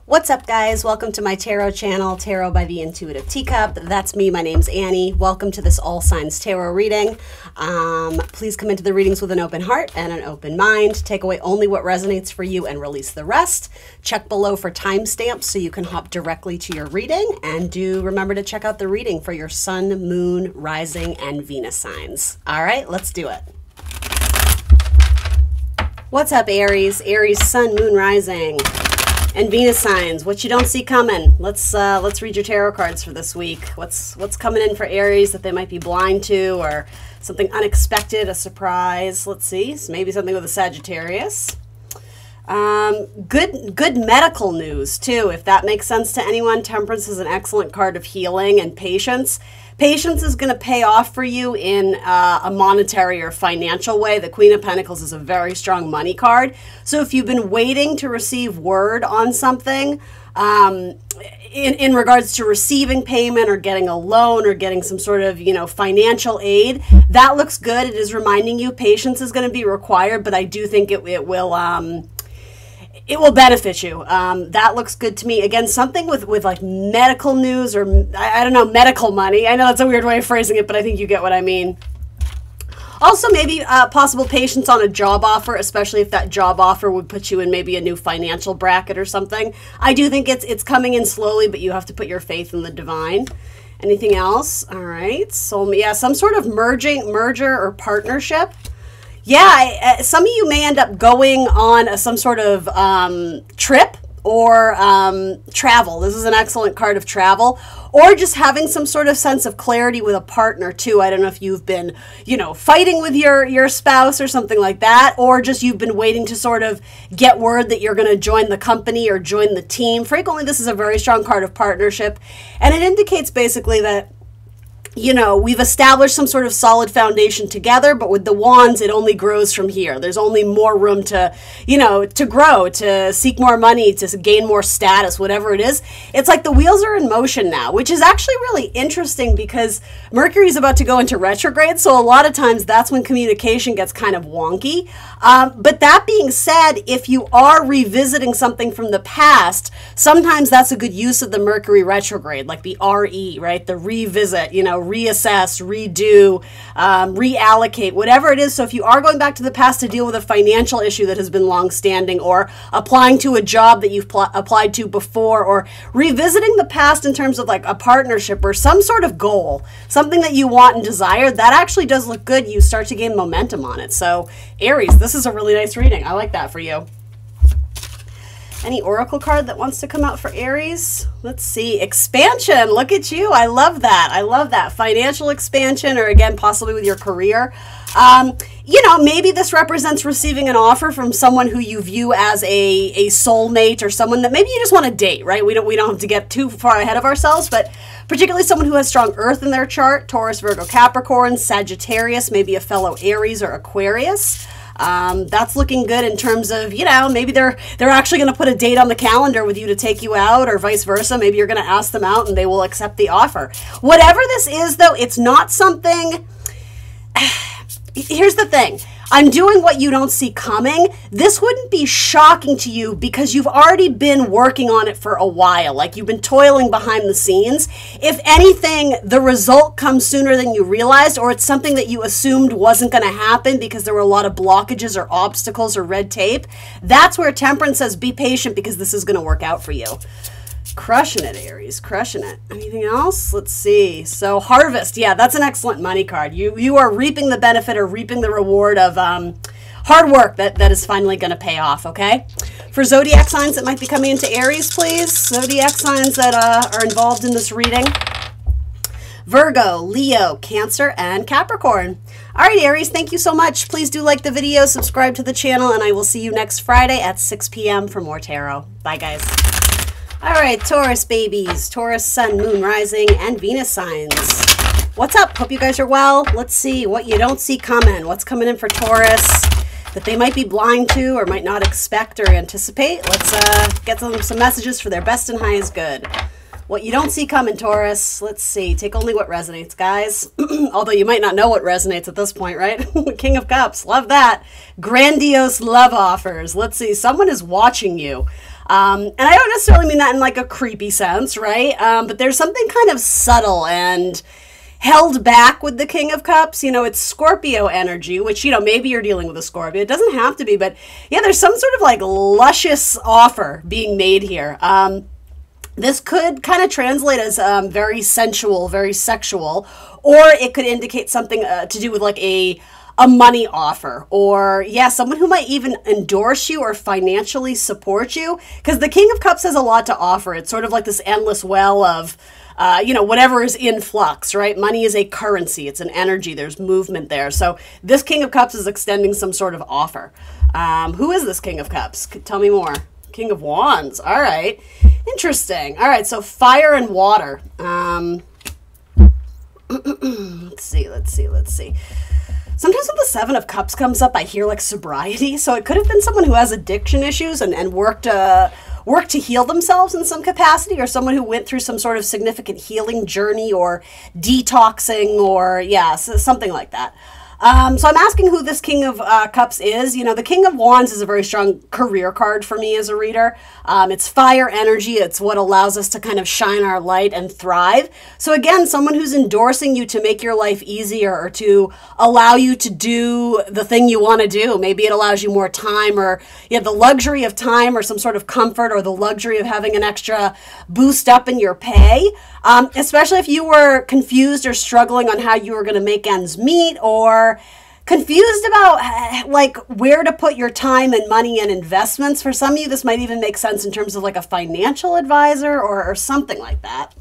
What's up, guys? Welcome to my tarot channel, Tarot by the Intuitive Teacup. That's me. My name's Annie. Welcome to this All Signs Tarot reading. Please come into the readings with an open heart and an open mind. Take away only what resonates for you and release the rest. Check below for timestamps so you can hop directly to your reading. And do remember to check out the reading for your Sun, Moon, Rising, and Venus signs. All right, let's do it. What's up, Aries? Aries, Sun, Moon, Rising, and Venus signs. What you don't see coming. Let's read your tarot cards for this week. What's coming in for Aries that they might be blind to, or something unexpected, a surprise. Let's see. So maybe something with a Sagittarius. Good medical news too, if that makes sense to anyone. Temperance is an excellent card of healing and patience. Patience is going to pay off for you in a monetary or financial way. The Queen of Pentacles is a very strong money card. So if you've been waiting to receive word on something, in regards to receiving payment or getting a loan or getting some sort of, financial aid, that looks good. It is reminding you patience is going to be required, but I do think it will benefit you. That looks good to me. Again, something with like medical news, or I don't know, medical money. I know that's a weird way of phrasing it, but I think you get what I mean. Also, maybe possible patience on a job offer, especially if that job offer would put you in maybe a new financial bracket or something. I do think it's coming in slowly, but you have to put your faith in the divine. Anything else? All right. So yeah, some sort of merger or partnership. Yeah, some of you may end up going on some sort of trip or travel. This is an excellent card of travel, or just having some sort of sense of clarity with a partner too. I don't know if you've been, fighting with your spouse or something like that, or just you've been waiting to sort of get word that you're going to join the company or join the team. Frequently, this is a very strong card of partnership, and it indicates basically that we've established some sort of solid foundation together, but with the wands, it only grows from here. There's only more room to, to grow, to seek more money, to gain more status, whatever it is. It's like the wheels are in motion now, which is actually really interesting because Mercury is about to go into retrograde. So a lot of times that's when communication gets kind of wonky. But that being said, if you are revisiting something from the past, sometimes that's a good use of the Mercury retrograde, like the RE, right? The revisit, reassess, redo, reallocate, whatever it is. So if you are going back to the past to deal with a financial issue that has been long-standing, or applying to a job that you've applied to before, or revisiting the past in terms of like a partnership or some sort of goal, something that you want and desire, that actually does look good. You start to gain momentum on it. So Aries, this is a really nice reading. I like that for you. Any oracle card that wants to come out for Aries? Let's see. Expansion. Look at you. I love that. I love that. Financial expansion, or again, possibly with your career. Maybe this represents receiving an offer from someone who you view as a soulmate, or someone that maybe you just want to date, right? We don't have to get too far ahead of ourselves, but particularly someone who has strong earth in their chart: Taurus, Virgo, Capricorn, Sagittarius, maybe a fellow Aries or Aquarius. That's looking good in terms of, maybe they're actually going to put a date on the calendar with you to take you out, or vice versa. Maybe you're going to ask them out and they will accept the offer. Whatever this is, though, it's not something... Here's the thing. I'm doing what you don't see coming. This wouldn't be shocking to you because you've already been working on it for a while. Like, you've been toiling behind the scenes. If anything, the result comes sooner than you realized, or it's something that you assumed wasn't going to happen because there were a lot of blockages or obstacles or red tape. That's where Temperance says, be patient because this is going to work out for you. Crushing it, Aries, crushing it. Anything else? Let's see. So Harvest, yeah, that's an excellent money card. You are reaping the benefit or reaping the reward of hard work that is finally going to pay off, okay? For zodiac signs that might be coming into Aries, please. Zodiac signs that are involved in this reading: Virgo, Leo, Cancer, and Capricorn. All right, Aries, thank you so much. Please do like the video, subscribe to the channel, and I will see you next Friday at 6 p.m. for more tarot. Bye, guys. All right, Taurus babies, Taurus, Sun, Moon, Rising, and Venus signs. What's up? Hope you guys are well. Let's see what you don't see coming. What's coming in for Taurus that they might be blind to or might not expect or anticipate? Let's get some messages for their best and highest good. What you don't see coming, Taurus. Let's see. Take only what resonates, guys. Although you might not know what resonates at this point, right? King of Cups. Love that. Grandiose love offers. Let's see. Someone is watching you. And I don't necessarily mean that in like a creepy sense, right? But there's something kind of subtle and held back with the King of Cups. You know, it's Scorpio energy, which, you know, maybe you're dealing with a Scorpio. It doesn't have to be, but yeah, there's some sort of like luscious offer being made here. This could kind of translate as very sensual, very sexual, or it could indicate something to do with like a money offer, or yeah, someone who might even endorse you or financially support you, because the King of Cups has a lot to offer. It's sort of like this endless well of you know, whatever is in flux, right? Money is a currency. It's an energy. There's movement there. So this King of Cups is extending some sort of offer. Who is this King of Cups? Tell me more. King of Wands. All right. Interesting. All right. So fire and water. Let's see. Sometimes when the Seven of Cups comes up, I hear like sobriety. So it could have been someone who has addiction issues and worked to heal themselves in some capacity, or someone who went through some sort of significant healing journey or detoxing, or yeah, something like that. So I'm asking who this King of Cups is. You know, the King of Wands is a very strong career card for me as a reader. It's fire energy. It's what allows us to kind of shine our light and thrive. So again, someone who's endorsing you to make your life easier, or to allow you to do the thing you want to do. Maybe it allows you more time, or you have the luxury of time, or some sort of comfort, or the luxury of having an extra boost up in your pay. Especially if you were confused or struggling on how you were going to make ends meet, or confused about like where to put your time and money and investments. For some of you, this might even make sense in terms of like a financial advisor or something like that.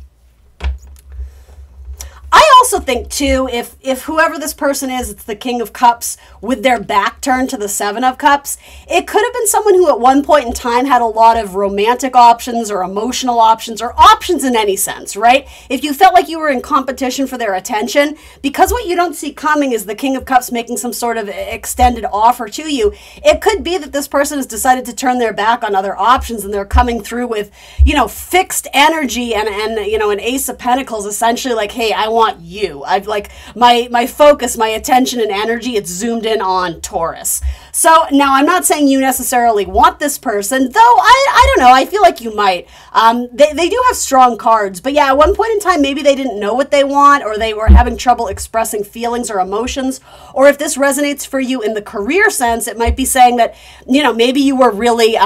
I also think too, if whoever this person is, it's the King of Cups with their back turned to the Seven of Cups, it could have been someone who at one point in time had a lot of romantic options or emotional options, or options in any sense, right? If you felt like you were in competition for their attention, because what you don't see coming is the King of Cups making some sort of extended offer to you, it could be that this person has decided to turn their back on other options, and they're coming through with, you know, fixed energy and you know, an Ace of Pentacles, essentially like, hey, I want you. I've like my focus, my attention and energy, it's zoomed in on Taurus. So now I'm not saying you necessarily want this person, though I don't know, I feel like you might. They do have strong cards, but yeah, at one point in time, maybe they didn't know what they want, or they were having trouble expressing feelings or emotions. Or if this resonates for you in the career sense, it might be saying that, you know, maybe you were really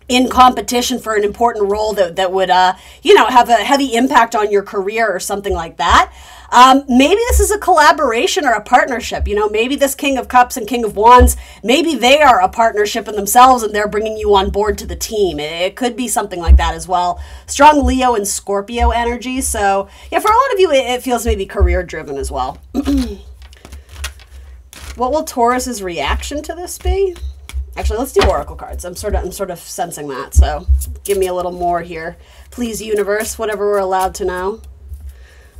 in competition for an important role that would, you know, have a heavy impact on your career or something like that. Maybe this is a collaboration or a partnership. You know, maybe this King of Cups and King of Wands, maybe they are a partnership in themselves and they're bringing you on board to the team. It could be something like that as well. Strong Leo and Scorpio energy. So yeah, for a lot of you, it feels maybe career driven as well. What will Taurus's reaction to this be? Actually, let's do oracle cards. I'm sort of sensing that. So give me a little more here. Please, universe, whatever we're allowed to know.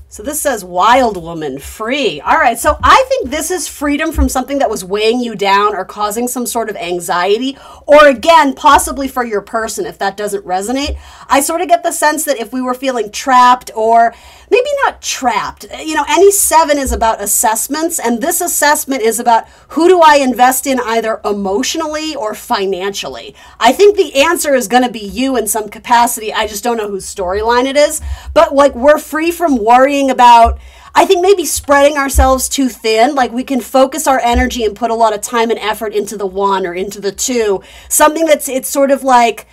So this says wild woman, free. All right, so I think this is freedom from something that was weighing you down or causing some sort of anxiety, or again, possibly for your person, if that doesn't resonate. I sort of get the sense that if we were feeling trapped, or maybe not trapped, you know, any seven is about assessments, and this assessment is about who do I invest in either emotionally or financially. I think the answer is going to be you in some capacity. I just don't know whose storyline it is, but like we're free from worrying about, I think, maybe spreading ourselves too thin. Like we can focus our energy and put a lot of time and effort into the one or into the two. Something that's, it's sort of like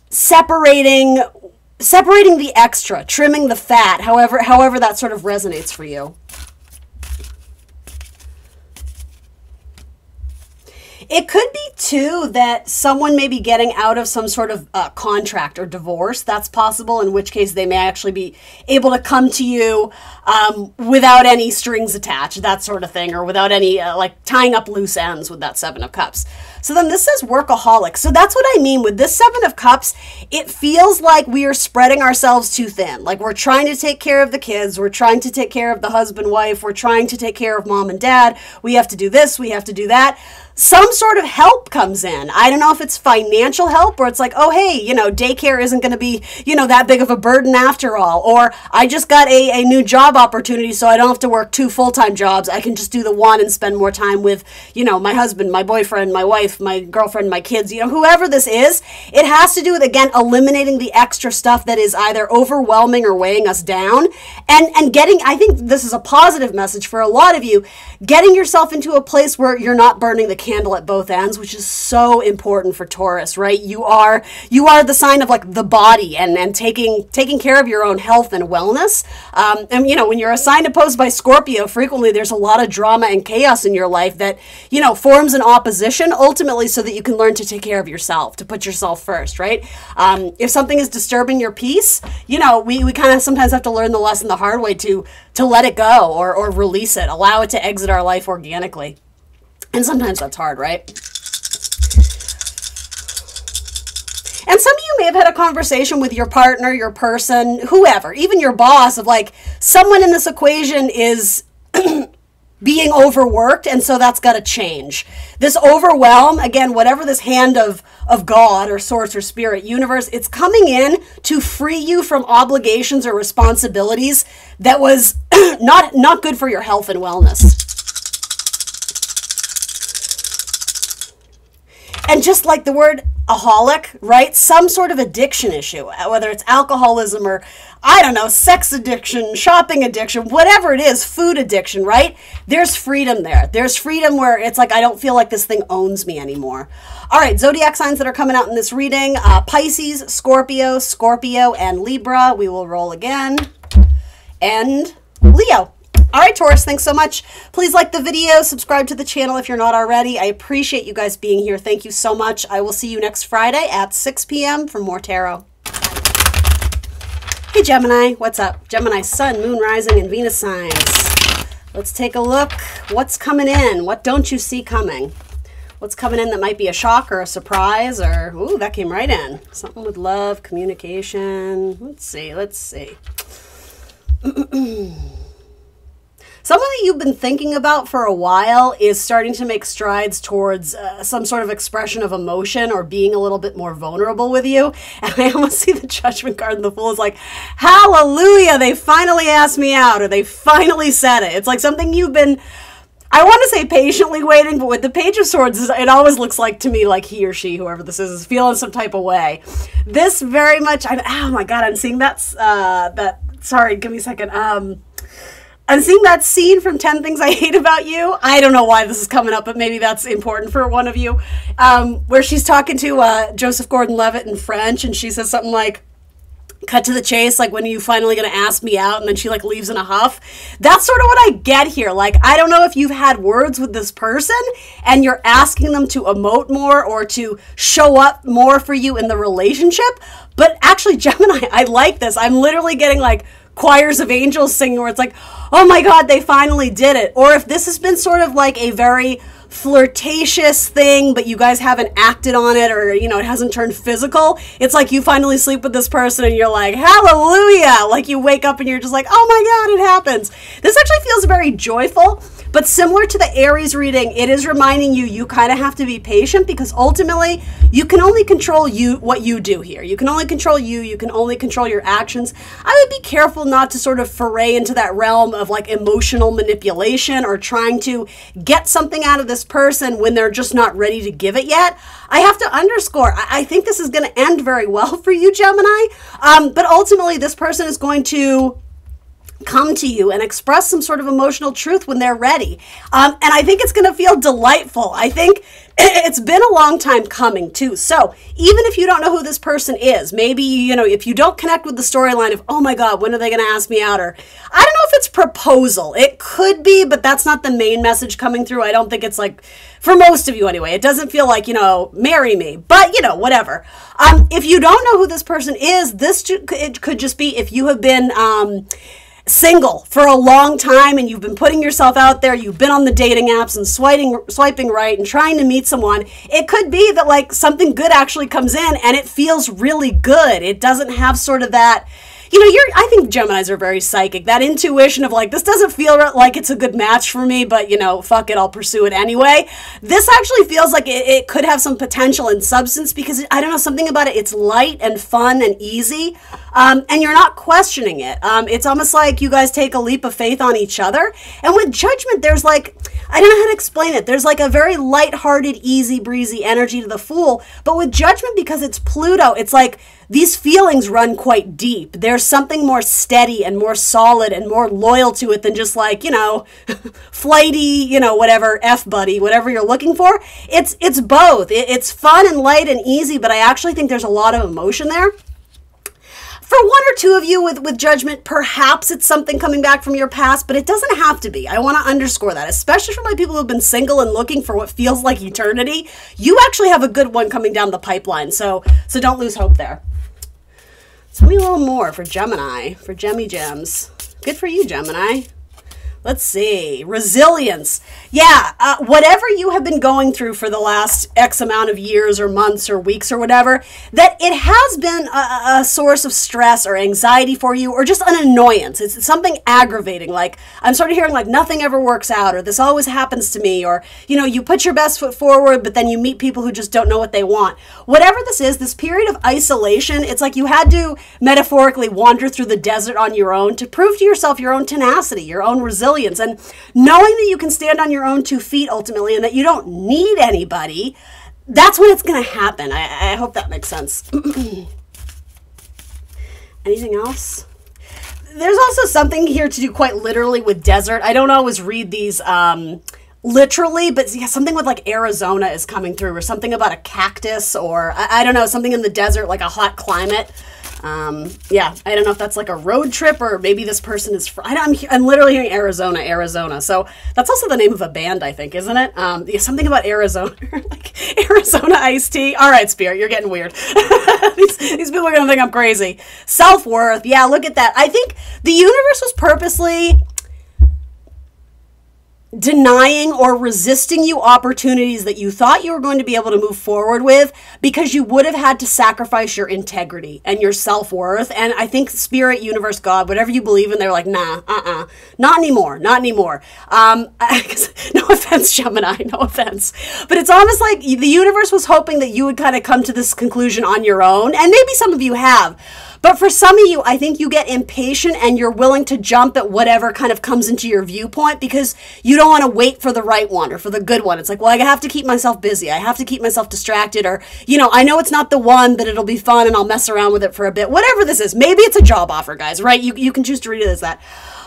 separating the extra, trimming the fat, however that sort of resonates for you. It could be, too, that someone may be getting out of some sort of contract or divorce. That's possible, in which case they may actually be able to come to you without any strings attached, that sort of thing, or without any, like, tying up loose ends with that Seven of Cups. So then this says workaholic. So that's what I mean with this Seven of Cups. It feels like we are spreading ourselves too thin. Like we're trying to take care of the kids. We're trying to take care of the husband, wife. We're trying to take care of mom and dad. We have to do this. We have to do that. some sort of help comes in. I don't know if it's financial help, or it's like, oh, hey, you know, daycare isn't going to be, you know, that big of a burden after all. Or I just got a new job opportunity, so I don't have to work 2 full-time jobs. I can just do the one and spend more time with, you know, my husband, my boyfriend, my wife, my girlfriend, my kids, you know, whoever this is. It has to do with, again, eliminating the extra stuff that is either overwhelming or weighing us down, and getting, I think this is a positive message for a lot of you, getting yourself into a place where you're not burning the candle at both ends, which is so important for Taurus, right? You are the sign of like the body and taking care of your own health and wellness. And you know, when you're a sign opposed by Scorpio, frequently there's a lot of drama and chaos in your life that, you know, forms an opposition ultimately so that you can learn to take care of yourself, to put yourself first, right? If something is disturbing your peace, you know, we kind of sometimes have to learn the lesson the hard way to let it go or release it, allow it to exit our life organically. And sometimes that's hard, right? And some of you may have had a conversation with your partner, your person, whoever, even your boss, of like, someone in this equation is being overworked, and so that's got to change. This overwhelm, again, whatever this hand of God or source or spirit, universe, it's coming in to free you from obligations or responsibilities that was not good for your health and wellness. And just like the word aholic, right? Some sort of addiction issue, whether it's alcoholism or, I don't know, sex addiction, shopping addiction, whatever it is, food addiction, right? There's freedom there. There's freedom where it's like, I don't feel like this thing owns me anymore. All right, zodiac signs that are coming out in this reading, Pisces, Scorpio, and Libra. We will roll again. And Leo. All right, Taurus, thanks so much. Please like the video, subscribe to the channel if you're not already. I appreciate you guys being here. Thank you so much. I will see you next Friday at 6 p.m. for more tarot. Hey, Gemini, what's up? Gemini, Sun, Moon, Rising, and Venus signs. Let's take a look. What's coming in? What don't you see coming? What's coming in that might be a shock or a surprise or, ooh, that came right in. Something with love, communication. Let's see. Something that you've been thinking about for a while is starting to make strides towards some sort of expression of emotion or being a little bit more vulnerable with you. And I almost see the Judgment card, and the Fool is like, hallelujah, they finally asked me out, or they finally said it. It's like something you've been, I want to say patiently waiting, but with the Page of Swords, it always looks like to me like he or she, whoever this is feeling some type of way. This very much, oh my God, I'm seeing sorry, give me a second. I'm seeing that scene from 10 Things I Hate About You. I don't know why this is coming up, but maybe that's important for one of you. Where she's talking to Joseph Gordon-Levitt in French, and she says something like, cut to the chase, like, when are you finally going to ask me out? And then she like leaves in a huff. That's sort of what I get here. Like, I don't know if you've had words with this person and you're asking them to emote more or to show up more for you in the relationship. But actually, Gemini, I like this. I'm literally getting like choirs of angels singing where it's like, oh my God, they finally did it. Or if this has been sort of like a very flirtatious thing, but you guys haven't acted on it, or, you know, it hasn't turned physical, it's like you finally sleep with this person and you're like, hallelujah, like you wake up and you're just like, oh my God, it happens. This actually feels very joyful, but similar to the Aries reading, it is reminding you kind of have to be patient, because ultimately you can only control what you do here. You can only control you can only control your actions. I would be careful not to sort of foray into that realm of like emotional manipulation or trying to get something out of this person when they're just not ready to give it yet. I have to underscore, I think this is going to end very well for you, Gemini, but ultimately this person is going to come to you and express some sort of emotional truth when they're ready. And I think it's going to feel delightful. I think it's been a long time coming too. So even if you don't know who this person is, maybe, you know, if you don't connect with the storyline of, oh my God, when are they going to ask me out? Or I don't know if it's proposal. It could be, but that's not the main message coming through. I don't think it's like, for most of you anyway, it doesn't feel like, you know, marry me, but you know, whatever. If you don't know who this person is, it could just be if you have been, single for a long time and you've been putting yourself out there, you've been on the dating apps and swiping right and trying to meet someone, it could be that like something good actually comes in and it feels really good. It doesn't have sort of that, you know, I think Geminis are very psychic. That intuition of like, this doesn't feel like it's a good match for me, but you know, fuck it, I'll pursue it anyway. This actually feels like it could have some potential and substance because I don't know, something about it. It's light and fun and easy. And you're not questioning it. It's almost like you guys take a leap of faith on each other. And with Judgment, there's like, I don't know how to explain it. There's like a very lighthearted, easy breezy energy to the Fool. But with Judgment, because it's Pluto, it's like these feelings run quite deep. There's something more steady and more solid and more loyal to it than just like, you know, flighty, you know, whatever, F-buddy, whatever you're looking for. It's both. It's fun and light and easy, but I actually think there's a lot of emotion there. For one or two of you with Judgment, perhaps it's something coming back from your past, but it doesn't have to be. I want to underscore that, especially for my people who've been single and looking for what feels like eternity. You actually have a good one coming down the pipeline, so don't lose hope there. Tell me a little more for Gemini, for Gemmy Gems. Good for you, Gemini. Let's see. Resilience. Yeah, whatever you have been going through for the last X amount of years or months or weeks or whatever, that it has been a source of stress or anxiety for you or just an annoyance. It's something aggravating. Like, I'm sort of hearing like nothing ever works out or this always happens to me or, you know, you put your best foot forward, but then you meet people who just don't know what they want. Whatever this is, this period of isolation, it's like you had to metaphorically wander through the desert on your own to prove to yourself your own tenacity, your own resilience. And knowing that you can stand on your own 2 feet ultimately and that you don't need anybody, that's when it's going to happen. I hope that makes sense. Anything else? There's also something here to do quite literally with desert. I don't always read these literally, but yeah, something with like Arizona is coming through or something about a cactus or I don't know, something in the desert, like a hot climate. Yeah, I don't know if that's like a road trip or maybe this person is, I'm literally hearing Arizona. So that's also the name of a band, I think, isn't it? Yeah, something about Arizona, like Arizona iced tea. All right, Spirit, you're getting weird. these people are going to think I'm crazy. Self-worth. Yeah, look at that. I think the universe was purposely denying or resisting you opportunities that you thought you were going to be able to move forward with because you would have had to sacrifice your integrity and your self-worth. And I think Spirit, Universe, God, whatever you believe in, they're like, nah, not anymore. No offense, Gemini, no offense. But it's almost like the universe was hoping that you would kind of come to this conclusion on your own. And maybe some of you have. But for some of you, I think you get impatient and you're willing to jump at whatever kind of comes into your viewpoint because you don't want to wait for the right one or for the good one. It's like, well, I have to keep myself busy. I have to keep myself distracted or, you know, I know it's not the one, but it'll be fun and I'll mess around with it for a bit. Whatever this is. Maybe it's a job offer, guys, right? You can choose to read it as that.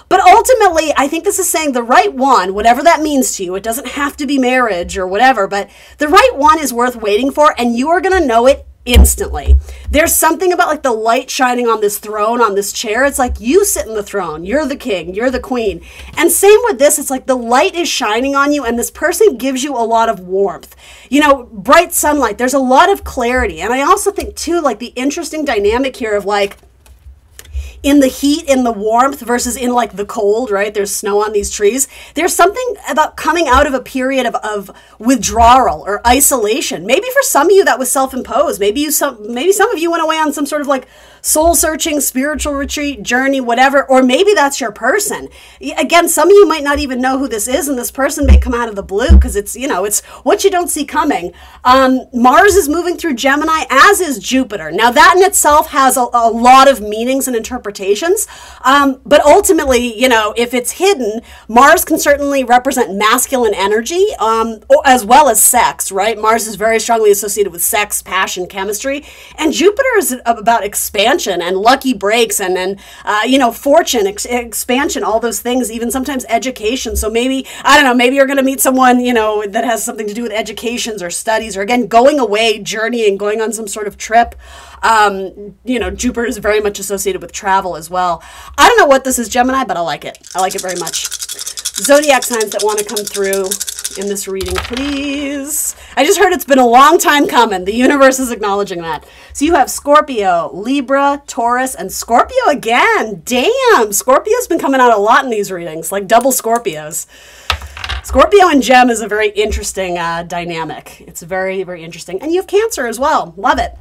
But ultimately, I think this is saying the right one, whatever that means to you, it doesn't have to be marriage or whatever, but the right one is worth waiting for and you are going to know it instantly. There's something about like the light shining on this throne, on this chair. It's like you sit in the throne. You're the king. You're the queen. And same with this. It's like the light is shining on you and this person gives you a lot of warmth. You know, bright sunlight. There's a lot of clarity. And I also think too, like the interesting dynamic here of like, in the heat, in the warmth versus in like the cold, right? There's snow on these trees. There's something about coming out of a period of withdrawal or isolation. Maybe for some of you that was self-imposed. Maybe some of you went away on some sort of like soul-searching, spiritual retreat, journey, whatever, or maybe that's your person. Again, some of you might not even know who this is, and this person may come out of the blue because it's, you know, it's what you don't see coming. Mars is moving through Gemini, as is Jupiter. Now, that in itself has a lot of meanings and interpretations, but ultimately, you know, if it's hidden, Mars can certainly represent masculine energy, as well as sex, right? Mars is very strongly associated with sex, passion, chemistry, and Jupiter is about expansion and lucky breaks and you know, fortune, expansion, all those things, even sometimes education. So maybe, I don't know, maybe you're going to meet someone, you know, that has something to do with educations or studies or again, going away, journeying, going on some sort of trip. You know, Jupiter is very much associated with travel as well. I don't know what this is, Gemini, but I like it. I like it very much. Zodiac signs that want to come through in this reading, please. I just heard it's been a long time coming. The universe is acknowledging that. So you have Scorpio, Libra, Taurus, and Scorpio again. Damn, Scorpio's been coming out a lot in these readings, like double Scorpios. Scorpio and Gem is a very interesting dynamic. It's very, very interesting. And you have Cancer as well. Love it.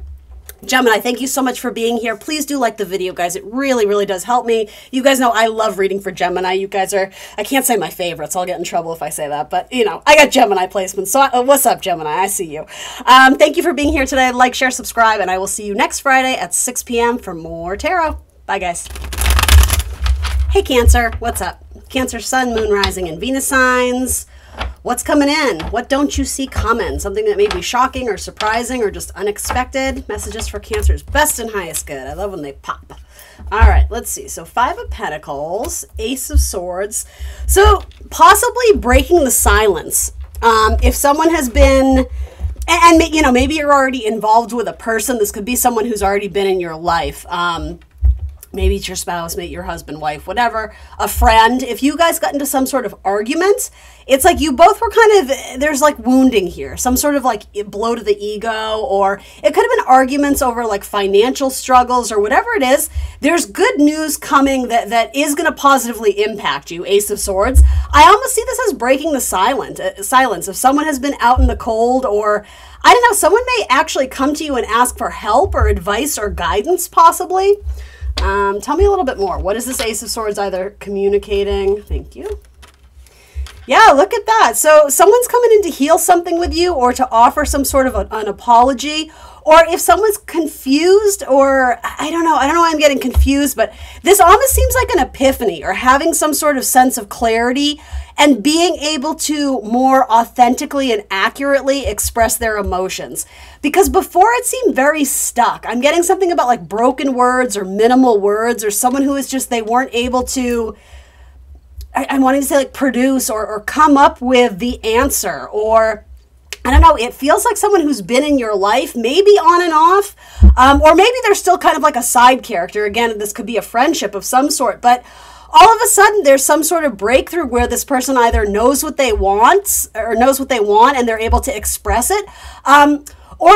Gemini, thank you so much for being here. Please do like the video, guys. It really, really does help me. You guys know I love reading for Gemini. You guys are, I can't say my favorites. I'll get in trouble if I say that. But, you know, I got Gemini placements. So what's up, Gemini? I see you. Thank you for being here today. Like, share, subscribe, and I will see you next Friday at 6 p.m. for more tarot. Bye, guys. Hey, Cancer. What's up? Cancer, Sun, Moon, Rising, and Venus signs. What's coming in? What don't you see coming? Something that may be shocking or surprising or just unexpected. Messages for Cancer's best and highest good. I love when they pop. All right, let's see. So 5 of Pentacles, Ace of Swords. So possibly breaking the silence. If someone has been, and you know, maybe you're already involved with a person. This could be someone who's already been in your life. Maybe it's your spouse, maybe your husband, wife, whatever, a friend. If you guys got into some sort of argument, it's like you both were kind of, there's like wounding here, some sort of like blow to the ego, or it could have been arguments over like financial struggles or whatever it is. There's good news coming that is going to positively impact you, Ace of Swords. I almost see this as breaking the silence. If someone has been out in the cold, or I don't know, someone may actually come to you and ask for help or advice or guidance possibly. Tell me a little bit more. What is this Ace of Swords either communicating? Thank you. Yeah, look at that. So someone's coming in to heal something with you or to offer some sort of an apology. Or if someone's confused, or I don't know why I'm getting confused, but this almost seems like an epiphany or having some sort of sense of clarity and being able to more authentically and accurately express their emotions. Because before it seemed very stuck. I'm getting something about like broken words or minimal words, or someone who is just, they weren't able to, I'm wanting to say like produce or come up with the answer, or I don't know, it feels like someone who's been in your life, maybe on and off, or maybe they're still kind of like a side character. Again, this could be a friendship of some sort, but all of a sudden there's some sort of breakthrough where this person either knows what they want and they're able to express it, or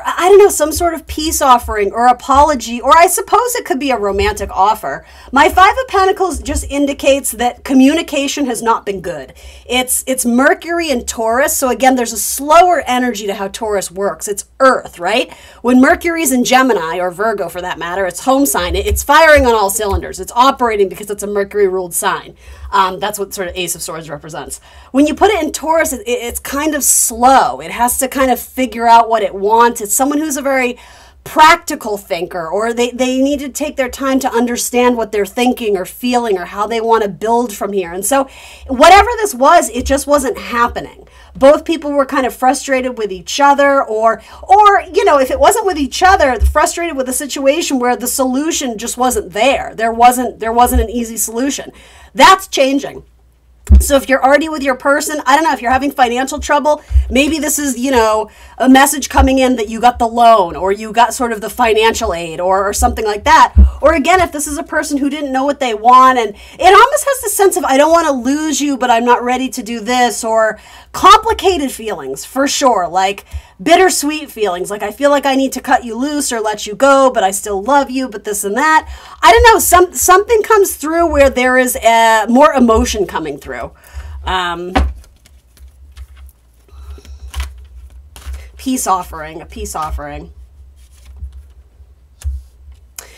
I don't know, some sort of peace offering or apology, or I suppose it could be a romantic offer. My 5 of Pentacles just indicates that communication has not been good. It's Mercury and Taurus, so again, there's a slower energy to how Taurus works. It's Earth, right? When Mercury's in Gemini, or Virgo for that matter, its home sign, it's firing on all cylinders. It's operating because it's a Mercury-ruled sign. That's what sort of Ace of Swords represents. When you put it in Taurus, it's kind of slow. It has to kind of figure out what it wants. It's someone who's a very practical thinker, or they need to take their time to understand what they're thinking or feeling or how they want to build from here. And so whatever this was, it just wasn't happening. Both people were kind of frustrated with each other, or you know, if it wasn't with each other, frustrated with the situation where the solution just wasn't there. There wasn't an easy solution. That's changing. So if you're already with your person, I don't know, if you're having financial trouble, maybe this is, you know, a message coming in that you got the loan, or you got sort of the financial aid, or something like that. Or again, if this is a person who didn't know what they want, and it almost has this sense of, I don't want to lose you, but I'm not ready to do this, or complicated feelings for sure, like bittersweet feelings, like I feel like I need to cut you loose or let you go, but I still love you, but this and that. I don't know, something comes through where there is more emotion coming through. Peace offering, a peace offering.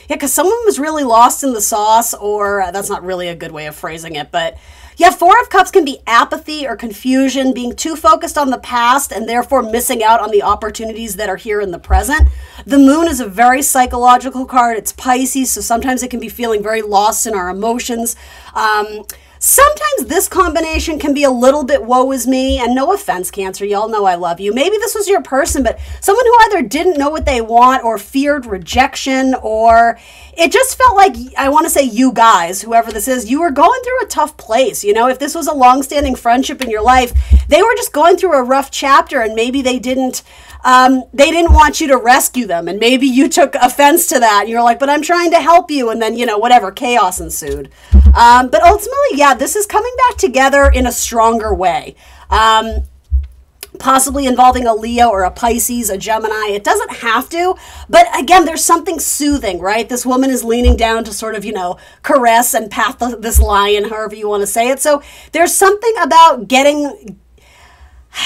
Yeah, because someone was really lost in the sauce, or that's not really a good way of phrasing it, but yeah, 4 of Cups can be apathy or confusion, being too focused on the past and therefore missing out on the opportunities that are here in the present. The Moon is a very psychological card. It's Pisces, so sometimes it can be feeling very lost in our emotions. Sometimes this combination can be a little bit woe is me, and no offense, Cancer, y'all know I love you. Maybe this was your person, but someone who either didn't know what they want or feared rejection, or it just felt like, I want to say you guys, whoever this is, you were going through a tough place. You know, if this was a long-standing friendship in your life, they were just going through a rough chapter, and maybe they didn't want you to rescue them, and maybe you took offense to that, and you're like, but I'm trying to help you, and then, you know, whatever, chaos ensued. But ultimately, yeah, this is coming back together in a stronger way. Possibly involving a Leo or a Pisces, a Gemini. It doesn't have to, but again, there's something soothing, right? This woman is leaning down to sort of, you know, caress and pat this lion, however you want to say it. So there's something about getting,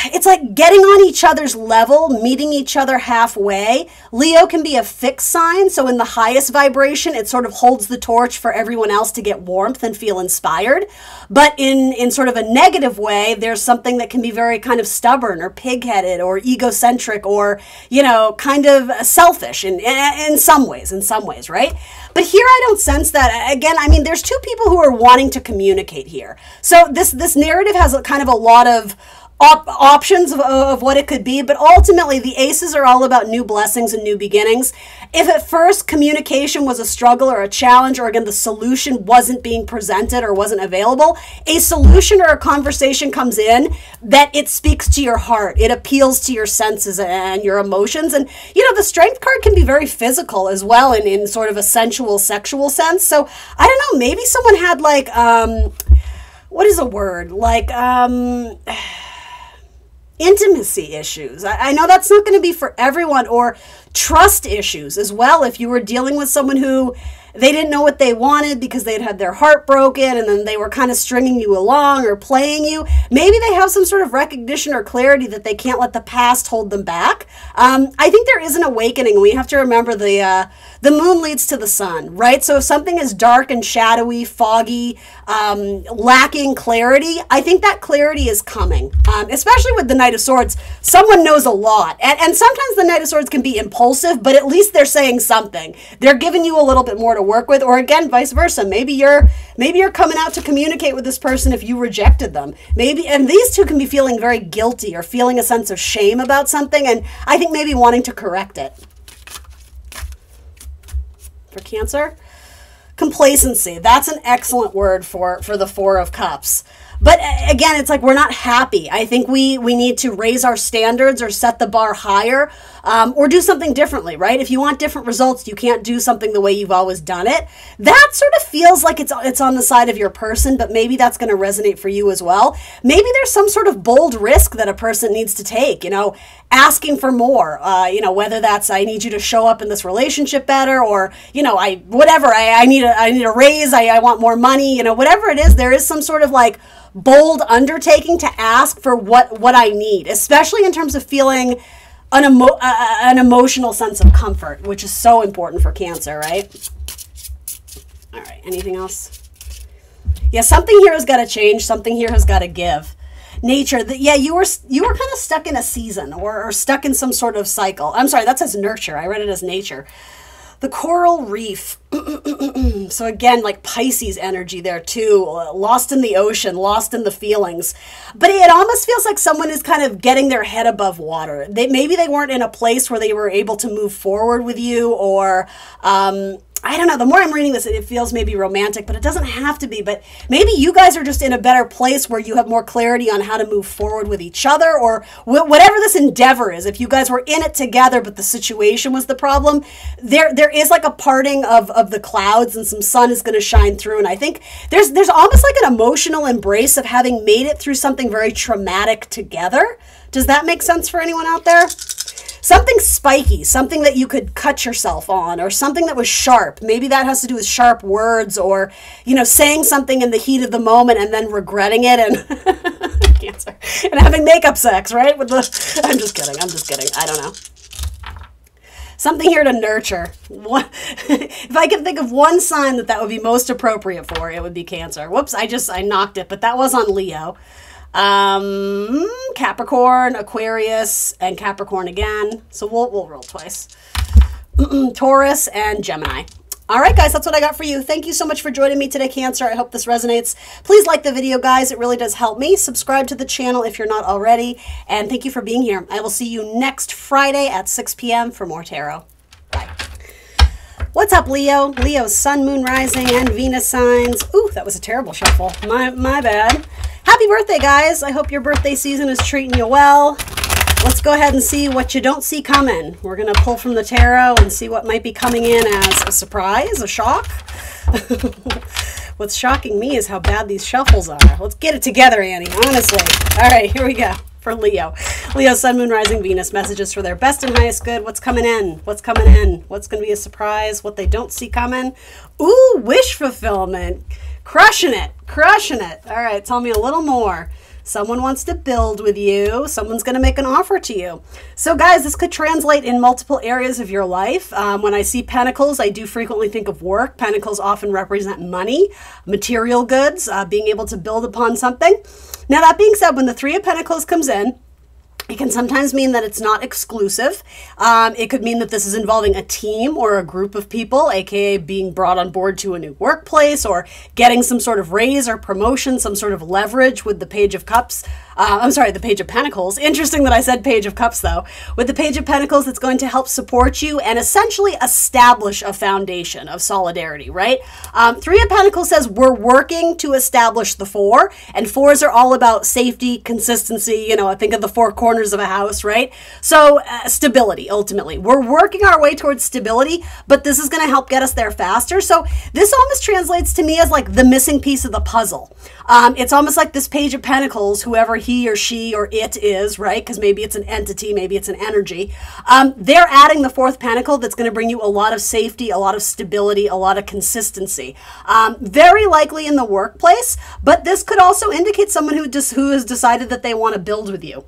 it's like getting on each other's level, meeting each other halfway. Leo can be a fixed sign, so in the highest vibration, it sort of holds the torch for everyone else to get warmth and feel inspired. But in sort of a negative way, there's something that can be very kind of stubborn or pig-headed or egocentric or, you know, kind of selfish in some ways, right? But here I don't sense that. Again, I mean, there's two people who are wanting to communicate here. So this narrative has kind of a lot of options of what it could be, but ultimately the aces are all about new blessings and new beginnings. If at first communication was a struggle or a challenge, or again the solution wasn't being presented or wasn't available, a solution or a conversation comes in that it speaks to your heart, it appeals to your senses and your emotions. And you know, the Strength card can be very physical as well, in sort of a sensual, sexual sense. So I don't know, maybe someone had like what is a word, like intimacy issues. I know that's not going to be for everyone, or trust issues as well. If you were dealing with someone who they didn't know what they wanted because they'd had their heart broken and then they were kind of stringing you along or playing you, maybe they have some sort of recognition or clarity that they can't let the past hold them back. I think there is an awakening. We have to remember the moon leads to the sun, right? So if something is dark and shadowy, foggy, lacking clarity, I think that clarity is coming, especially with the Knight of Swords. Someone knows a lot, and sometimes the Knight of Swords can be impulsive, but at least they're saying something. They're giving you a little bit more to work with, or again, vice versa. Maybe you're coming out to communicate with this person if you rejected them. Maybe, and these two can be feeling very guilty or feeling a sense of shame about something, and I think maybe wanting to correct it. For Cancer, complacency. That's an excellent word for the Four of Cups. But again, it's like we're not happy. I think we need to raise our standards or set the bar higher, or do something differently, right? If you want different results, you can't do something the way you've always done it. That sort of feels like it's on the side of your person, but maybe that's going to resonate for you as well. Maybe there's some sort of bold risk that a person needs to take, you know, asking for more, you know, whether that's I need you to show up in this relationship better, or, you know, I need a raise, I want more money, you know, whatever it is, there is some sort of like bold undertaking to ask for what I need, especially in terms of feeling an emotional sense of comfort, which is so important for Cancer, right? All right, anything else? Yeah, something here has got to change. Something here has got to give. Nature, yeah, you were kind of stuck in a season or stuck in some sort of cycle. I'm sorry, that says nurture. I read it as nature. The coral reef. So again, like Pisces energy there too. Lost in the ocean, lost in the feelings. But it almost feels like someone is kind of getting their head above water. Maybe they weren't in a place where they were able to move forward with you, or I don't know, the more I'm reading this, it feels maybe romantic, but it doesn't have to be. But maybe you guys are just in a better place where you have more clarity on how to move forward with each other, or whatever this endeavor is. If you guys were in it together, but the situation was the problem, there is like a parting of the clouds, and some sun is going to shine through. And I think there's almost like an emotional embrace of having made it through something very traumatic together. Does that make sense for anyone out there? Something spiky, something that you could cut yourself on, or something that was sharp. Maybe that has to do with sharp words, or, you know, saying something in the heat of the moment and then regretting it, and Cancer, and having makeup sex, right? With the, I'm just kidding. I don't know. Something here to nurture. If I could think of one sign that would be most appropriate for, it would be Cancer. Whoops, I knocked it, but that was on Leo. Capricorn, Aquarius, and Capricorn again. So we'll roll twice. Taurus and Gemini. All right, guys, that's what I got for you. Thank you so much for joining me today, Cancer. I hope this resonates. Please like the video, guys. It really does help me. Subscribe to the channel if you're not already. And thank you for being here. I will see you next Friday at 6 p.m. for more tarot. Bye. What's up, Leo? Leo's Sun, Moon, Rising, and Venus signs. Ooh, that was a terrible shuffle. My bad. Happy birthday, guys. I hope your birthday season is treating you well. Let's go ahead and see what you don't see coming. We're going to pull from the tarot and see what might be coming in as a surprise, a shock. What's shocking me is how bad these shuffles are. Let's get it together, Annie, honestly. All right, here we go. For Leo. Leo, Sun, Moon, Rising, Venus. Messages for their best and highest good. What's coming in? What's coming in? What's going to be a surprise? What they don't see coming? Ooh, wish fulfillment. Crushing it. Crushing it. All right, tell me a little more. Someone wants to build with you. Someone's going to make an offer to you. So guys, this could translate in multiple areas of your life. When I see pentacles, I do frequently think of work. Pentacles often represent money, material goods, being able to build upon something. Now, that being said, when the Three of Pentacles comes in, it can sometimes mean that it's not exclusive. It could mean that this is involving a team or a group of people, aka being brought on board to a new workplace or getting some sort of raise or promotion, some sort of leverage with the Page of Cups. I'm sorry, the Page of Pentacles. Interesting that I said Page of Cups, though. With the Page of Pentacles, it's going to help support you and essentially establish a foundation of solidarity, right? Three of Pentacles says we're working to establish the four, and fours are all about safety, consistency. You know, I think of the four corners of a house, right? So stability, ultimately. We're working our way towards stability, but this is going to help get us there faster. So this almost translates to me as like the missing piece of the puzzle. It's almost like this Page of Pentacles, whoever he or she or it is, right? Because maybe it's an entity, maybe it's an energy. They're adding the fourth pentacle that's going to bring you a lot of safety, a lot of stability, a lot of consistency. Very likely in the workplace, but this could also indicate someone who has decided that they want to build with you.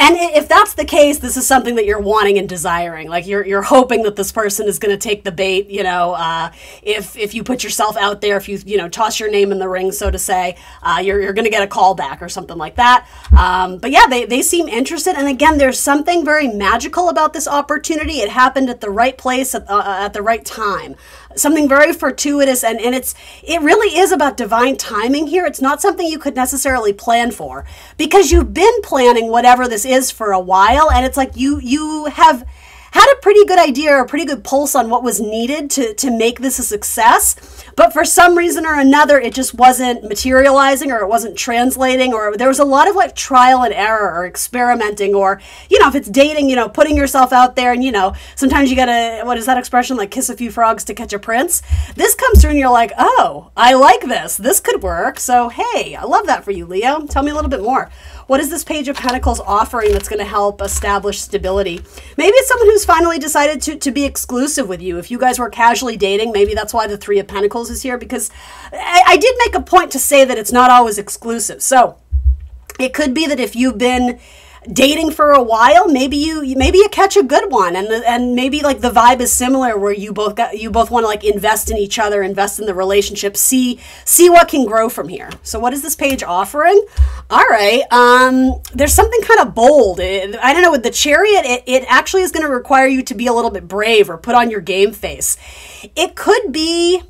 And if that's the case, this is something that you're wanting and desiring. Like you're hoping that this person is going to take the bait. You know, if you put yourself out there, if you toss your name in the ring, so to say, you're going to get a call back or something like that. But yeah, they seem interested. And again, there's something very magical about this opportunity. It happened at the right place at the right time. Something very fortuitous, and it really is about divine timing here. It's not something you could necessarily plan for, because you've been planning whatever this is for a while, and it's like you have had a pretty good idea or a pretty good pulse on what was needed to make this a success. But for some reason or another, it just wasn't materializing, or it wasn't translating, or there was a lot of like trial and error or experimenting, or, if it's dating, putting yourself out there, and, sometimes you gotta, what is that expression? Like kiss a few frogs to catch a prince. This comes through and you're like, oh, I like this. This could work. So, hey, I love that for you, Leo. Tell me a little bit more. What is this Page of Pentacles offering that's going to help establish stability? Maybe it's someone who's finally decided to be exclusive with you. If you guys were casually dating, maybe that's why the Three of Pentacles is here, because I did make a point to say that it's not always exclusive. So it could be that if you've been dating for a while, maybe you catch a good one, and maybe like the vibe is similar, where you both want to like invest in each other, invest in the relationship, see what can grow from here. So what is this page offering? All right, there's something kind of bold. I don't know, with the Chariot, it actually is going to require you to be a little bit brave or put on your game face. It could be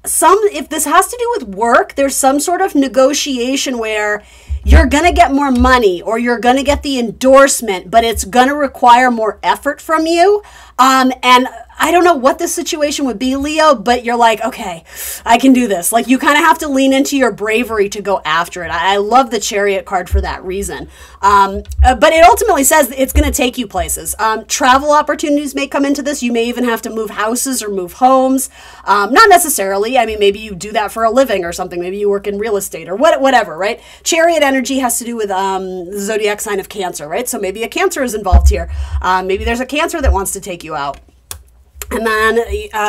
if this has to do with work, there's some sort of negotiation where you're going to get more money, or you're going to get the endorsement, but it's going to require more effort from you. And I don't know what the situation would be, Leo, but you're like, okay, I can do this. Like, you kind of have to lean into your bravery to go after it. I love the Chariot card for that reason. But it ultimately says it's going to take you places. Travel opportunities may come into this. You may even have to move houses or move homes. Not necessarily. I mean, maybe you do that for a living or something. Maybe you work in real estate or whatever, right? Chariot energy has to do with the zodiac sign of Cancer, right? So maybe a Cancer is involved here. Maybe there's a Cancer that wants to take you out. And then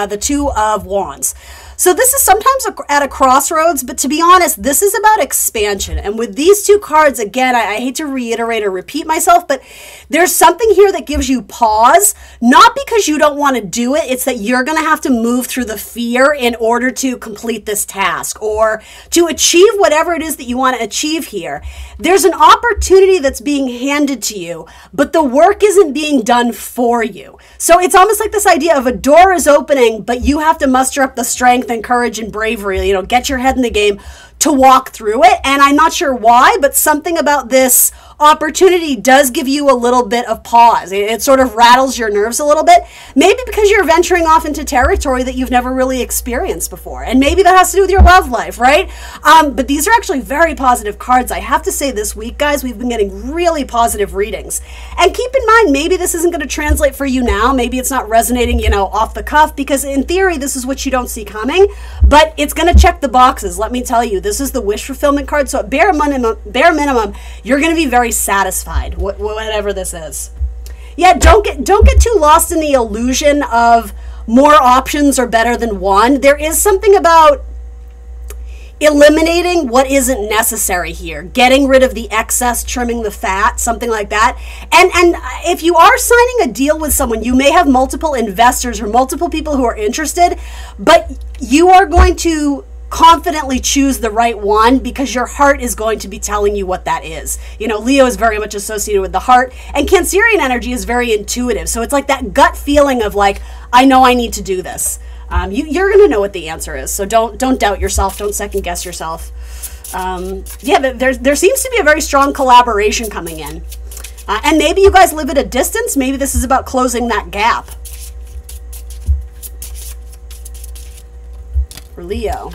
the Two of Wands. So this is sometimes at a crossroads, but to be honest, this is about expansion. And with these two cards, again, I hate to reiterate or repeat myself, but there's something here that gives you pause, not because you don't want to do it. It's that you're going to have to move through the fear in order to complete this task, or to achieve whatever it is that you want to achieve here. There's an opportunity that's being handed to you, but the work isn't being done for you. So it's almost like this idea of a door is opening, but you have to muster up the strength and courage and bravery, get your head in the game to walk through it. And I'm not sure why, but something about this opportunity does give you a little bit of pause. It sort of rattles your nerves a little bit, maybe because you're venturing off into territory that you've never really experienced before. And maybe that has to do with your love life, right? But these are actually very positive cards. I have to say, this week, guys, we've been getting really positive readings. And keep in mind, maybe this isn't going to translate for you now. Maybe it's not resonating, off the cuff, because in theory, this is what you don't see coming, but it's going to check the boxes. Let me tell you, this is the wish fulfillment card. So at bare minimum, you're going to be very satisfied, whatever this is. Yeah, don't get too lost in the illusion of more options are better than one. There is something about eliminating what isn't necessary here, getting rid of the excess, trimming the fat, something like that. And if you are signing a deal with someone, you may have multiple investors or multiple people who are interested, but you are going to confidently choose the right one because your heart is going to be telling you what that is. You know, Leo is very much associated with the heart, and Cancerian energy is very intuitive. So it's like that gut feeling of like, I know I need to do this. You're going to know what the answer is. So don't doubt yourself. Don't second guess yourself. Yeah, but there seems to be a very strong collaboration coming in. And maybe you guys live at a distance. Maybe this is about closing that gap. For Leo.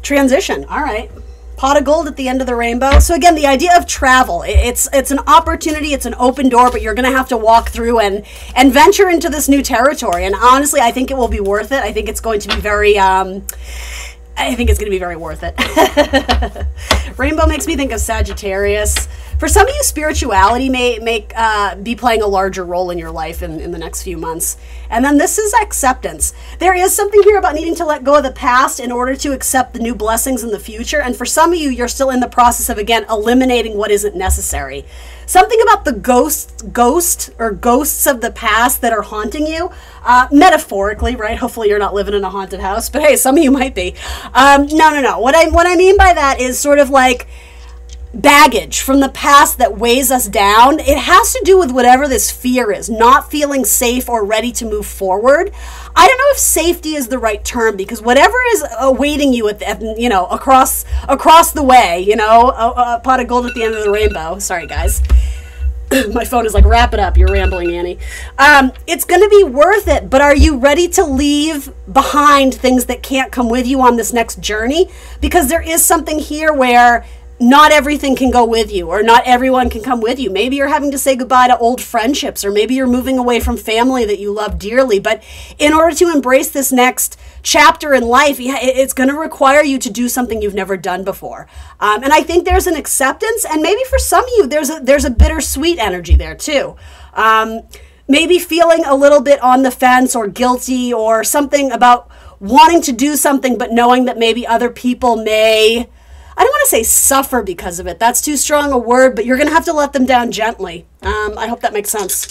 Transition. All right. Pot of gold at the end of the rainbow. So again, the idea of travel, it's an opportunity, it's an open door, but you're going to have to walk through and venture into this new territory. And honestly, I think it will be worth it. I think it's going to be very, worth it. Rainbow makes me think of Sagittarius. For some of you, spirituality may be playing a larger role in your life in the next few months. And then this is acceptance. There is something here about needing to let go of the past in order to accept the new blessings in the future. And for some of you, you're still in the process of, again, eliminating what isn't necessary. Something about the ghosts of the past that are haunting you, metaphorically, right? Hopefully you're not living in a haunted house, but hey, some of you might be. No. What I mean by that is sort of like baggage from the past that weighs us down. It has to do with whatever this fear is, not feeling safe or ready to move forward. I don't know if safety is the right term, because whatever is awaiting you at across the way, a pot of gold at the end of the rainbow. Sorry, guys. My phone is like, wrap it up. You're rambling, Annie. It's going to be worth it, but are you ready to leave behind things that can't come with you on this next journey? Because there is something here where not everything can go with you, or not everyone can come with you. Maybe you're having to say goodbye to old friendships, or maybe you're moving away from family that you love dearly. But in order to embrace this next chapter in life, it's going to require you to do something you've never done before. And I think there's an acceptance, and maybe for some of you, there's a bittersweet energy there too. Maybe feeling a little bit on the fence or guilty, or something about wanting to do something, but knowing that maybe other people may, I don't want to say suffer because of it. That's too strong a word, but you're going to have to let them down gently. I hope that makes sense.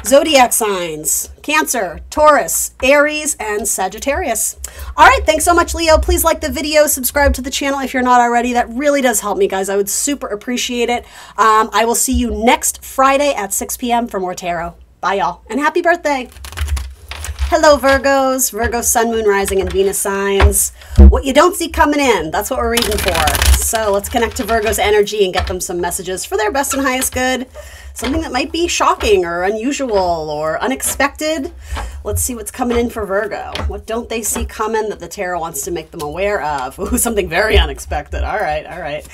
Zodiac signs: Cancer, Taurus, Aries, and Sagittarius. All right, thanks so much, Leo. Please like the video, subscribe to the channel if you're not already. That really does help me, guys. I would super appreciate it. I will see you next Friday at 6 p.m. for more tarot. Bye, y'all, and happy birthday. Hello, Virgos. Virgo, Sun, Moon, Rising, and Venus signs. What you don't see coming in, that's what we're reading for. So let's connect to Virgo's energy and get them some messages for their best and highest good. Something that might be shocking or unusual or unexpected. Let's see what's coming in for Virgo. What don't they see coming that the tarot wants to make them aware of? Ooh, something very unexpected. All right, all right.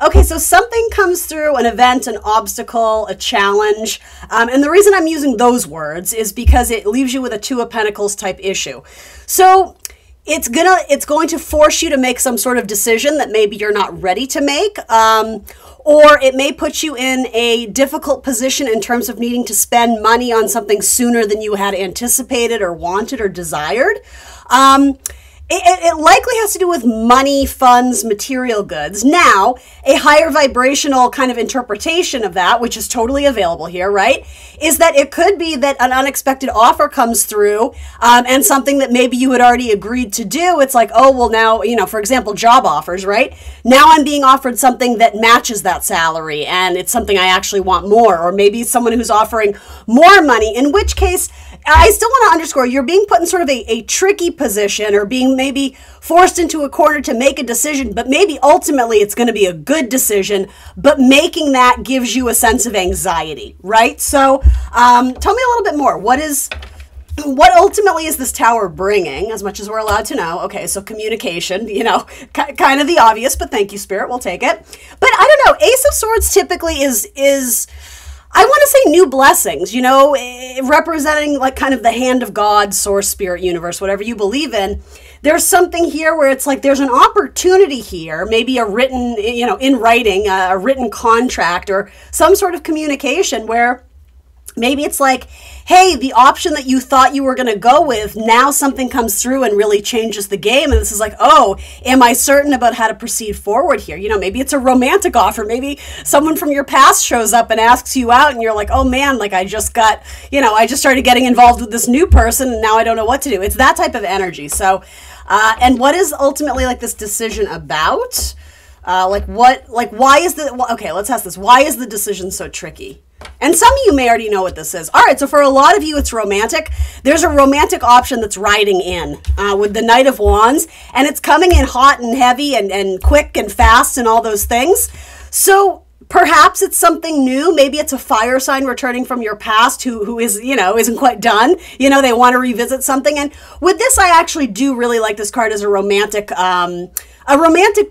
Okay, so something comes through, an event, an obstacle, a challenge. And the reason I'm using those words is because it leaves you with a Two of Pentacles type issue. So it's going to force you to make some sort of decision that maybe you're not ready to make. Or it may put you in a difficult position in terms of needing to spend money on something sooner than you had anticipated or wanted or desired. It likely has to do with money, funds, material goods. Now, a higher vibrational kind of interpretation of that, which is totally available here, right, is that it could be that an unexpected offer comes through and something that maybe you had already agreed to do. It's like, oh, well, now, for example, job offers, right? Now I'm being offered something that matches that salary, and it's something I actually want more. Or maybe someone who's offering more money, in which case, I still want to underscore, you're being put in sort of a tricky position, or being maybe forced into a corner to make a decision, but maybe ultimately it's going to be a good decision, but making that gives you a sense of anxiety, right? So tell me a little bit more. What ultimately is this tower bringing, as much as we're allowed to know? Okay, so communication, kind of the obvious, but thank you, Spirit, we'll take it. But I don't know, Ace of Swords typically is I want to say new blessings, representing like kind of the hand of God, source, spirit, universe, whatever you believe in. There's something here where it's like there's an opportunity here, maybe a written, in writing, a written contract or some sort of communication where maybe it's like, hey, the option that you thought you were going to go with, now something comes through and really changes the game. And this is like, oh, am I certain about how to proceed forward here? You know, maybe it's a romantic offer. Maybe someone from your past shows up and asks you out and you're like, oh man, like I just got, you know, I just started getting involved with this new person and now I don't know what to do. It's that type of energy. So, and what is ultimately like this decision about? Why is okay, let's ask this. Why is the decision so tricky? And some of you may already know what this is. All right, so for a lot of you, it's romantic. There's a romantic option that's riding in with the Knight of Wands, and it's coming in hot and heavy and quick and fast and all those things. So perhaps it's something new. Maybe it's a fire sign returning from your past who is, you know, isn't quite done. You know, they want to revisit something. And with this, I actually do really like this card as a romantic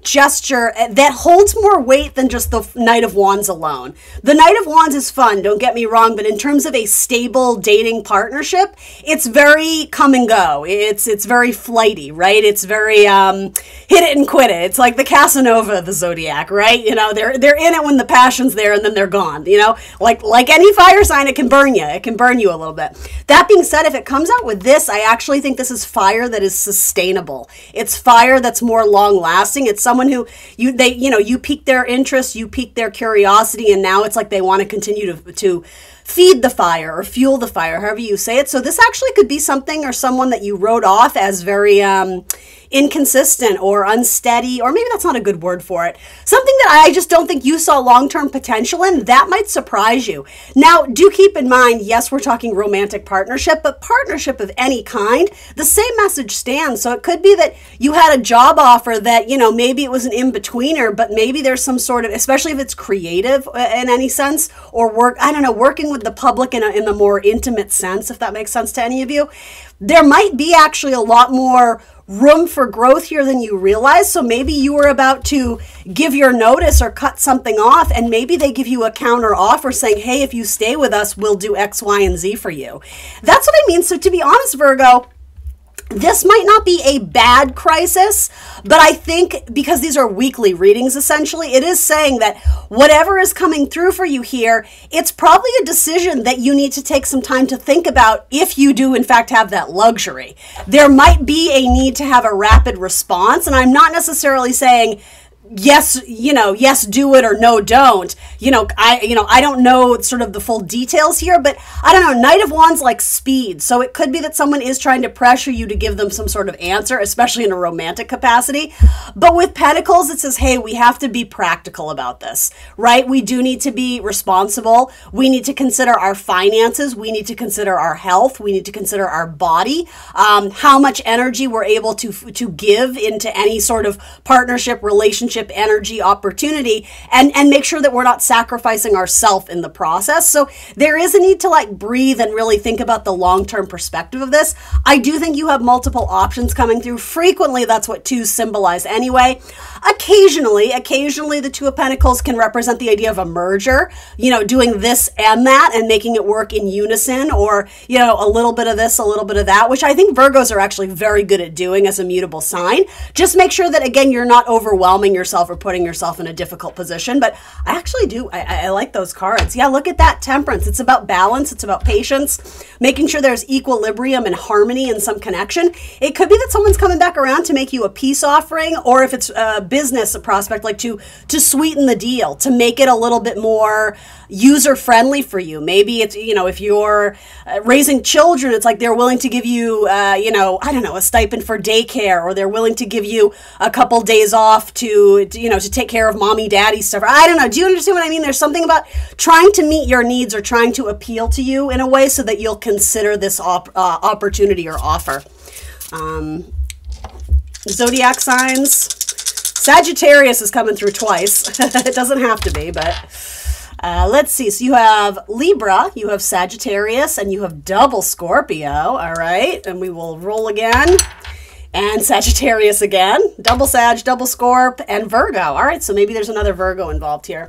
gesture that holds more weight than just the Knight of Wands alone. The Knight of Wands is fun, don't get me wrong, but in terms of a stable dating partnership, it's very come and go. It's very flighty, right? It's very hit it and quit it. It's like the Casanova of the Zodiac, right? You know, they're in it when the passion's there and then they're gone. You know, like any fire sign, it can burn you. It can burn you a little bit. That being said, if it comes out with this, I actually think this is fire that is sustainable. It's fire that's more long lasting. It's someone who you pique their interest, you pique their curiosity, and now it's like they want to continue to feed the fire or fuel the fire, however you say it. So this actually could be something or someone that you wrote off as very inconsistent or unsteady, or maybe that's not a good word for it. Something that I just don't think you saw long-term potential in. That might surprise you. Now, do keep in mind, yes, we're talking romantic partnership, but partnership of any kind, the same message stands. So it could be that you had a job offer that, you know, maybe it was an in-betweener, but maybe there's some sort of, especially if it's creative in any sense, or working with the public in a more intimate sense, if that makes sense to any of you. There might be actually a lot more room for growth here than you realize. So maybe you were about to give your notice or cut something off, and maybe they give you a counter offer saying, hey, if you stay with us, we'll do X, Y, and Z for you. That's what I mean. So to be honest, Virgo, this might not be a bad crisis, but I think because these are weekly readings, essentially, it is saying that whatever is coming through for you here, it's probably a decision that you need to take some time to think about if you do, in fact, have that luxury. There might be a need to have a rapid response, and I'm not necessarily saying yes, yes, do it, or no, don't. I don't know sort of the full details here, but I don't know. Knight of Wands like speed. So it could be that someone is trying to pressure you to give them some sort of answer, especially in a romantic capacity. But with Pentacles, it says, hey, we have to be practical about this, right? We do need to be responsible. We need to consider our finances. We need to consider our health. We need to consider our body, how much energy we're able to give into any sort of partnership, relationship, energy, opportunity, and make sure that we're not sacrificing ourselves in the process. So there is a need to like breathe and really think about the long-term perspective of this. I do think you have multiple options coming through. Frequently, that's what twos symbolize anyway. Occasionally, the Two of Pentacles can represent the idea of a merger, doing this and that and making it work in unison, or, a little bit of this, a little bit of that, which I think Virgos are actually very good at doing as a mutable sign. Just make sure that, again, you're not overwhelming yourself or putting yourself in a difficult position. But I actually do. I like those cards. Yeah, look at that. Temperance. It's about balance. It's about patience, making sure there's equilibrium and harmony and some connection. It could be that someone's coming back around to make you a peace offering, or if it's a business, a prospect, like to sweeten the deal, to make it a little bit more user-friendly for you. Maybe it's, if you're raising children, it's like they're willing to give you, a stipend for daycare, or they're willing to give you a couple days off to take care of mommy, daddy stuff. I don't know. Do you understand what I mean? There's something about trying to meet your needs or trying to appeal to you in a way so that you'll consider this opportunity or offer. Zodiac signs. Sagittarius is coming through twice. It doesn't have to be, but let's see. So you have Libra, you have Sagittarius, and you have double Scorpio. All right. And we will roll again. And Sagittarius again. Double Sag, double Scorp, and Virgo. All right. So maybe there's another Virgo involved here.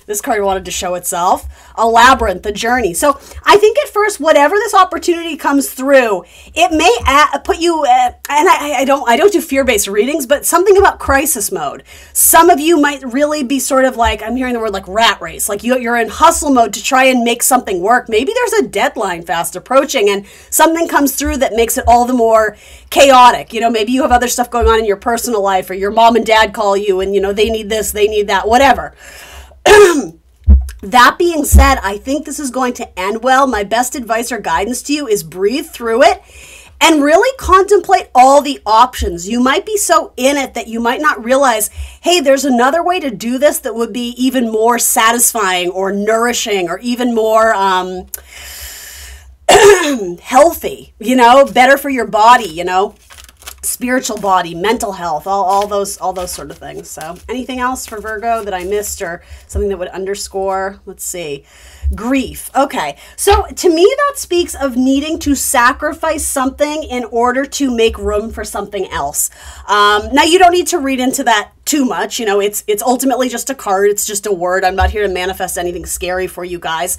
This card wanted to show itself. A labyrinth, a journey. So I think at first, whatever this opportunity comes through, it may put you, and I don't do fear-based readings, but something about crisis mode. Some of you might really be sort of like, I'm hearing the word like rat race, like you're in hustle mode to try and make something work. Maybe there's a deadline fast approaching and something comes through that makes it all the more chaotic. You know, maybe you have other stuff going on in your personal life, or your mom and dad call you and, you know, they need this, they need that, whatever. That being said, I think this is going to end well. My best advice or guidance to you is breathe through it and really contemplate all the options. You might be so in it that you might not realize, hey, there's another way to do this that would be even more satisfying or nourishing or even more healthy, you know, better for your body, you know, spiritual body, mental health, all those sort of things. So anything else for Virgo that I missed or something that would underscore? Let's see. Grief. Okay. So to me, that speaks of needing to sacrifice something in order to make room for something else. Now you don't need to read into that too much. You know, it's ultimately just a card. It's just a word. I'm not here to manifest anything scary for you guys.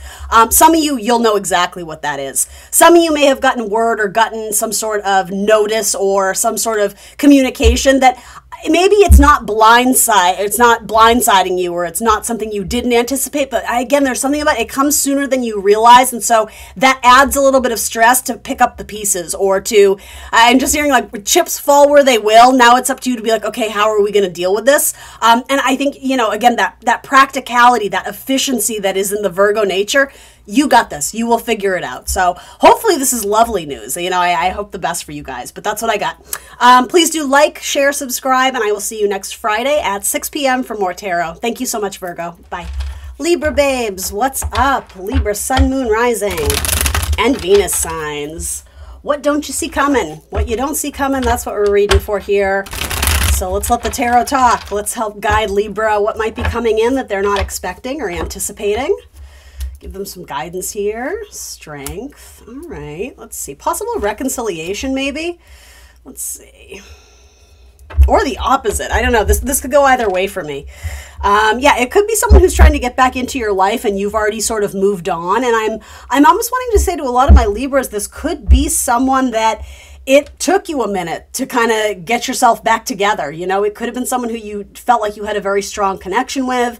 Some of you, you'll know exactly what that is. Some of you may have gotten word or gotten some sort of notice or some sort of communication that maybe it's not blindsiding you, or it's not something you didn't anticipate, but again, there's something about it comes sooner than you realize, and so that adds a little bit of stress to pick up the pieces, or to, I'm just hearing like chips fall where they will. Now it's up to you to be like, okay, how are we going to deal with this? And I think, you know, again, that practicality, that efficiency that is in the Virgo nature, you got this. You will figure it out. So hopefully this is lovely news. You know, I hope the best for you guys, but that's what I got. Please do like, share, subscribe, and I will see you next Friday at 6 p.m. for more tarot. Thank you so much, Virgo. Bye. Libra babes, what's up? Libra sun, moon, rising, and Venus signs. What don't you see coming? What you don't see coming, that's what we're reading for here. So let's let the tarot talk. Let's help guide Libra what might be coming in that they're not expecting or anticipating. Give them some guidance here. Strength. All right. Let's see. Possible reconciliation, maybe. Let's see. Or the opposite. I don't know. This could go either way for me. Yeah, it could be someone who's trying to get back into your life and you've already sort of moved on. And I'm almost wanting to say to a lot of my Libras, this could be someone that it took you a minute to kind of get yourself back together. You know, it could have been someone who you felt like you had a very strong connection with,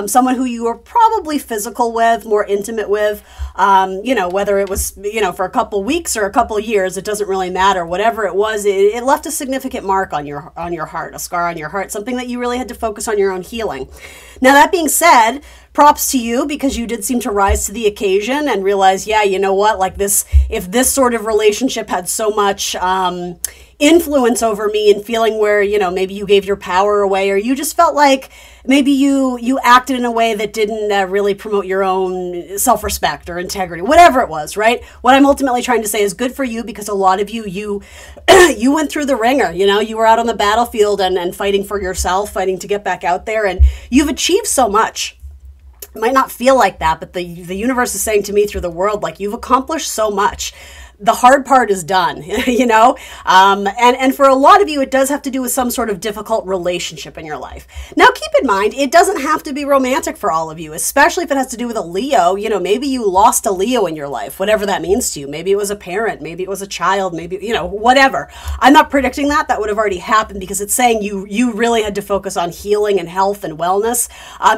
someone who you were probably physical with, more intimate with, you know, whether it was, you know, for a couple weeks or a couple years, it doesn't really matter. Whatever it was, it left a significant mark on your heart, a scar on your heart, something that you really had to focus on your own healing. Now, that being said, props to you, because you did seem to rise to the occasion and realize, yeah, you know what, like this, if this sort of relationship had so much influence over me and feeling where, you know, maybe you gave your power away, or you just felt like maybe you acted in a way that didn't really promote your own self-respect or integrity, whatever it was, right? What I'm ultimately trying to say is good for you, because a lot of you you went through the ringer, you know, you were out on the battlefield and fighting for yourself, fighting to get back out there, and you've achieved so much. It might not feel like that, but the universe is saying to me through the world, like, you've accomplished so much. The hard part is done, you know? And for a lot of you, it does have to do with some sort of difficult relationship in your life. Now, keep in mind, it doesn't have to be romantic for all of you, especially if it has to do with a Leo. You know, maybe you lost a Leo in your life, whatever that means to you. Maybe it was a parent, maybe it was a child, maybe, you know, whatever. I'm not predicting that. That would have already happened, because it's saying you really had to focus on healing and health and wellness.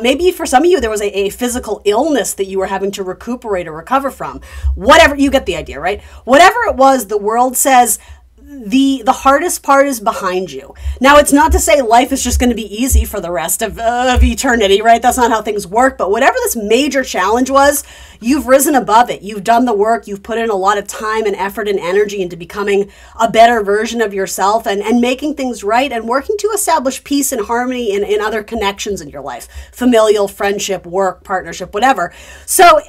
Maybe for some of you, there was a physical illness that you were having to recuperate or recover from. Whatever, you get the idea, right? Whatever it was, the world says the hardest part is behind you. Now, it's not to say life is just going to be easy for the rest of eternity, right? That's not how things work. But whatever this major challenge was, you've risen above it. You've done the work. You've put in a lot of time and effort and energy into becoming a better version of yourself and making things right and working to establish peace and harmony in other connections in your life. Familial, friendship, work, partnership, whatever. So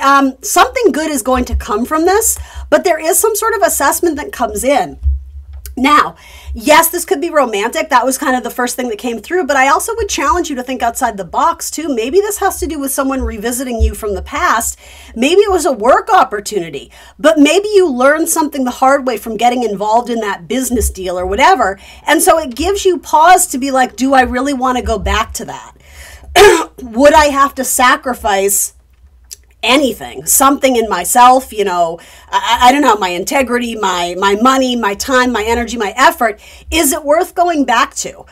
something good is going to come from this, but there is some sort of assessment that comes in. Now, yes, this could be romantic. That was kind of the first thing that came through, but I also would challenge you to think outside the box too. Maybe this has to do with someone revisiting you from the past. Maybe it was a work opportunity, but maybe you learned something the hard way from getting involved in that business deal or whatever. And so it gives you pause to be like, do I really want to go back to that? would I have to sacrifice anything, something in myself, you know, I don't know, my integrity, my money, my time, my energy, my effort, is it worth going back to?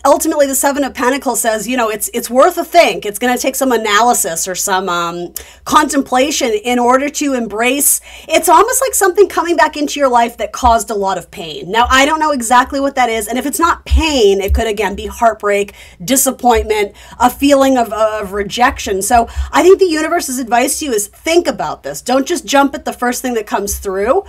Ultimately, the Seven of Pentacles says, you know, it's worth a think. It's going to take some analysis or some contemplation in order to embrace. It's almost like something coming back into your life that caused a lot of pain. Now, I don't know exactly what that is. And if it's not pain, it could, again, be heartbreak, disappointment, a feeling of rejection. So I think the universe's advice to you is think about this. Don't just jump at the first thing that comes through.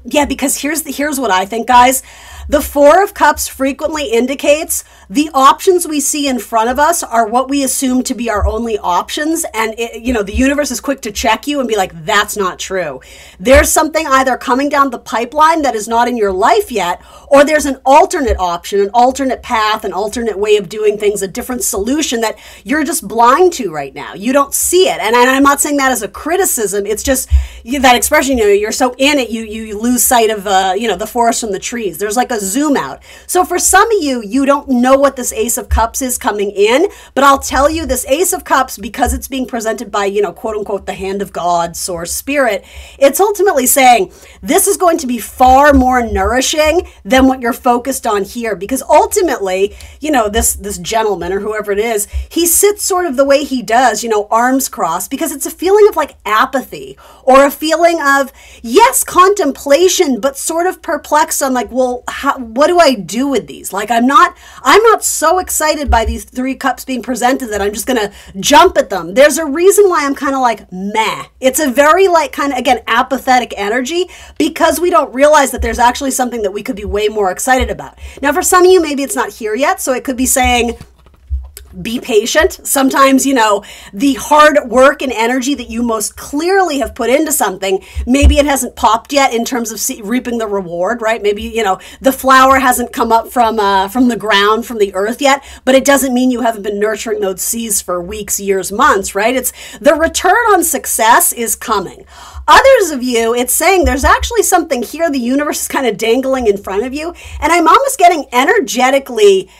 Yeah, because here's what I think, guys. The Four of Cups frequently indicates the options we see in front of us are what we assume to be our only options. And, you know, the universe is quick to check you and be like, that's not true. There's something either coming down the pipeline that is not in your life yet, or there's an alternate option, an alternate path, an alternate way of doing things, a different solution that you're just blind to right now. You don't see it. And I'm not saying that as a criticism. It's just that expression, you know, you're so in it, you lose sight of, you know, the forest from the trees. There's like a zoom out. So for some of you, you don't know what this Ace of Cups is coming in, but I'll tell you this Ace of Cups, because it's being presented by, you know, quote unquote, the hand of God, source, spirit, it's ultimately saying this is going to be far more nourishing than what you're focused on here, because ultimately, you know, this gentleman or whoever it is, he sits sort of the way he does, you know, arms crossed, because it's a feeling of like apathy or a feeling of, yes, contemplation, but sort of perplexed on like, well, what do I do with these? Like, I'm not so excited by these three cups being presented that I'm just going to jump at them. There's a reason why I'm kind of like, meh. It's a very like kind of, again, apathetic energy, because we don't realize that there's actually something that we could be way more excited about. Now, for some of you, maybe it's not here yet. So it could be saying, be patient. Sometimes, you know, the hard work and energy that you most clearly have put into something, maybe it hasn't popped yet in terms of reaping the reward, right? Maybe, you know, the flower hasn't come up from the ground, from the earth yet, but it doesn't mean you haven't been nurturing those seeds for weeks, years, months, right? It's the return on success is coming. Others of you, it's saying there's actually something here the universe is kind of dangling in front of you, and I'm almost getting energetically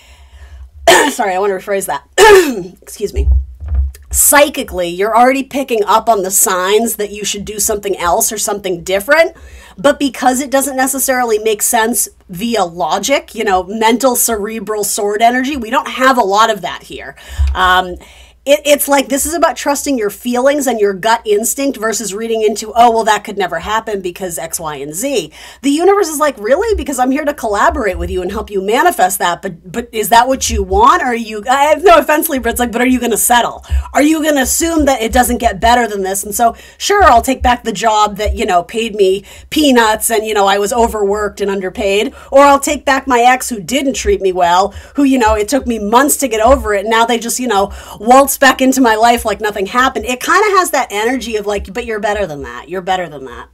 sorry, I want to rephrase that. Excuse me. Psychically, you're already picking up on the signs that you should do something else or something different. But because it doesn't necessarily make sense via logic, you know, mental, cerebral, sword energy, we don't have a lot of that here. It's like this is about trusting your feelings and your gut instinct versus reading into, oh, well, that could never happen because X, Y, and Z. The universe is like, really? Because I'm here to collaborate with you and help you manifest that. But is that what you want? Or are you, I have no offense, Libra, it's like, but are you going to settle? Are you going to assume that it doesn't get better than this? And so, sure, I'll take back the job that, you know, paid me peanuts and, you know, I was overworked and underpaid. Or I'll take back my ex who didn't treat me well, who, you know, it took me months to get over it. And now they just, you know, waltz back into my life like nothing happened. It kind of has that energy of like, but you're better than that. You're better than that.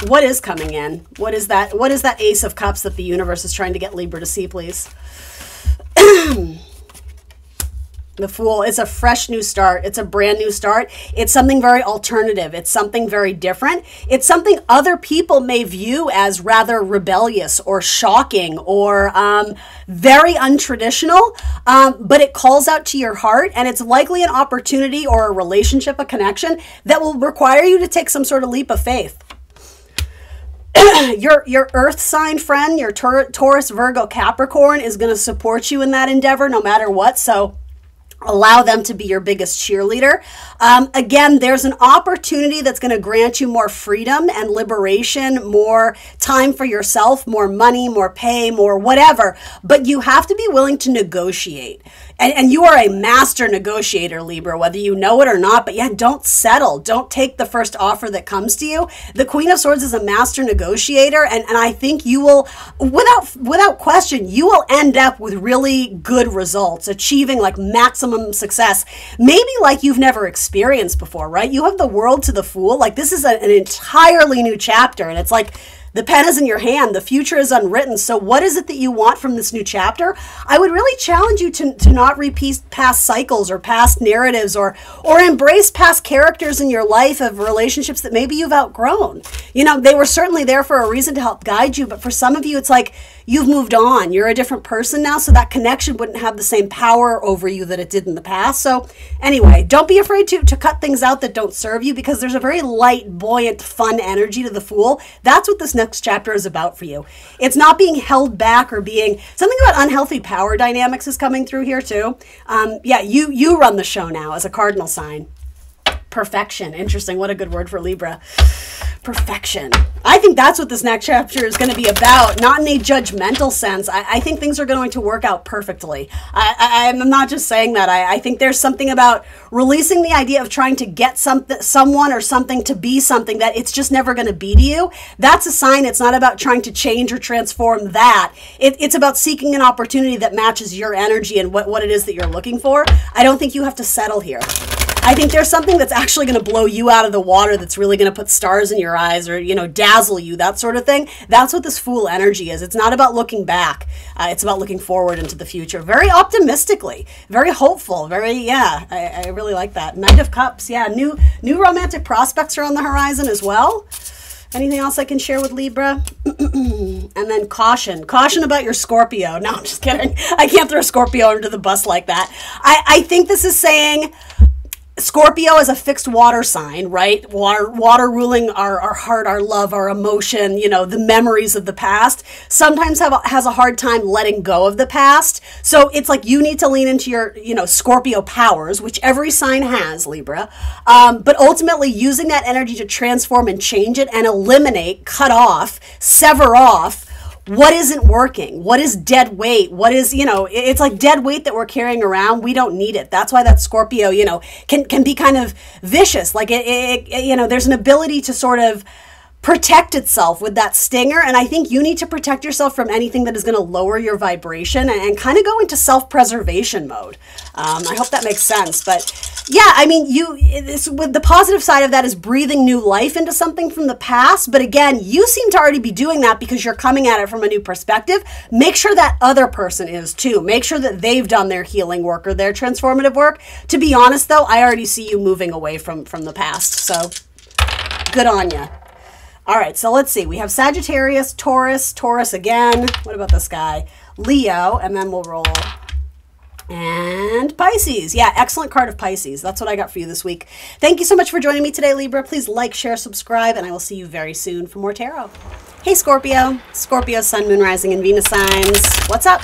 What is coming in? What is that? What is that Ace of Cups that the universe is trying to get Libra to see, please? The Fool. It's a fresh new start. It's a brand new start. It's something very alternative. It's something very different. It's something other people may view as rather rebellious or shocking or very untraditional, but it calls out to your heart, and it's likely an opportunity or a relationship, a connection that will require you to take some sort of leap of faith. Your earth sign friend, your Taurus, Virgo, Capricorn is going to support you in that endeavor no matter what. So allow them to be your biggest cheerleader. Again, there's an opportunity that's going to grant you more freedom and liberation, more time for yourself, more money, more pay, more whatever. But you have to be willing to negotiate. And you are a master negotiator, Libra, whether you know it or not. But yeah, don't settle. Don't take the first offer that comes to you. The Queen of Swords is a master negotiator. And I think you will, without question, you will end up with really good results, achieving like maximum success, maybe like you've never experienced before, right? You have the World to the Fool. Like this is an entirely new chapter. And it's like, the pen is in your hand. The future is unwritten. So what is it that you want from this new chapter? I would really challenge you to not repeat past cycles or past narratives or embrace past characters in your life of relationships that maybe you've outgrown. You know, they were certainly there for a reason to help guide you. But for some of you, it's like you've moved on. You're a different person now, so that connection wouldn't have the same power over you that it did in the past. So anyway, don't be afraid to cut things out that don't serve you, because there's a very light, buoyant, fun energy to the Fool. That's what this next chapter is about for you. It's not being held back or being, something about unhealthy power dynamics is coming through here too. Yeah, you run the show now as a cardinal sign. Perfection. Interesting. What a good word for Libra. Perfection. I think that's what this next chapter is going to be about, not in a judgmental sense. I think things are going to work out perfectly. I'm not just saying that. I think there's something about releasing the idea of trying to get someone or something to be something that it's just never going to be to you. That's a sign. It's not about trying to change or transform that. It's about seeking an opportunity that matches your energy and what it is that you're looking for. I don't think you have to settle here. I think there's something that's actually going to blow you out of the water, that's really going to put stars in your eyes, or, you know, dazzle you, that sort of thing. That's what this Fool energy is. It's not about looking back. It's about looking forward into the future. Very optimistically, very hopeful, I really like that. Knight of Cups. Yeah, new romantic prospects are on the horizon as well. Anything else I can share with Libra? And then caution. Caution about your Scorpio. No, I'm just kidding. I can't throw Scorpio under the bus like that. I think this is saying Scorpio is a fixed water sign, right? Water ruling our heart, our love, our emotion, you know, the memories of the past. Sometimes has a hard time letting go of the past. So it's like you need to lean into your, you know, Scorpio powers, which every sign has, Libra. But ultimately using that energy to transform and change it and eliminate, cut off, sever off what isn't working, what is dead weight, what is, you know, it's like dead weight that we're carrying around. We don't need it. That's why that Scorpio, you know, can be kind of vicious. Like you know, there's an ability to sort of protect itself with that stinger. And I think you need to protect yourself from anything that is going to lower your vibration and kind of go into self-preservation mode. I hope that makes sense. But yeah, I mean, with the positive side of that is breathing new life into something from the past. But again, you seem to already be doing that because you're coming at it from a new perspective. Make sure that other person is too. Make sure that they've done their healing work or their transformative work. To be honest, though, I already see you moving away from the past. So good on you. All right, so let's see. We have Sagittarius, Taurus again. What about this guy? Leo, and then we'll roll. And Pisces. Yeah, excellent card of Pisces. That's what I got for you this week. Thank you so much for joining me today, Libra. Please like, share, subscribe, and I will see you very soon for more tarot. Hey, Scorpio. Scorpio, Sun, Moon, Rising, and Venus signs. What's up?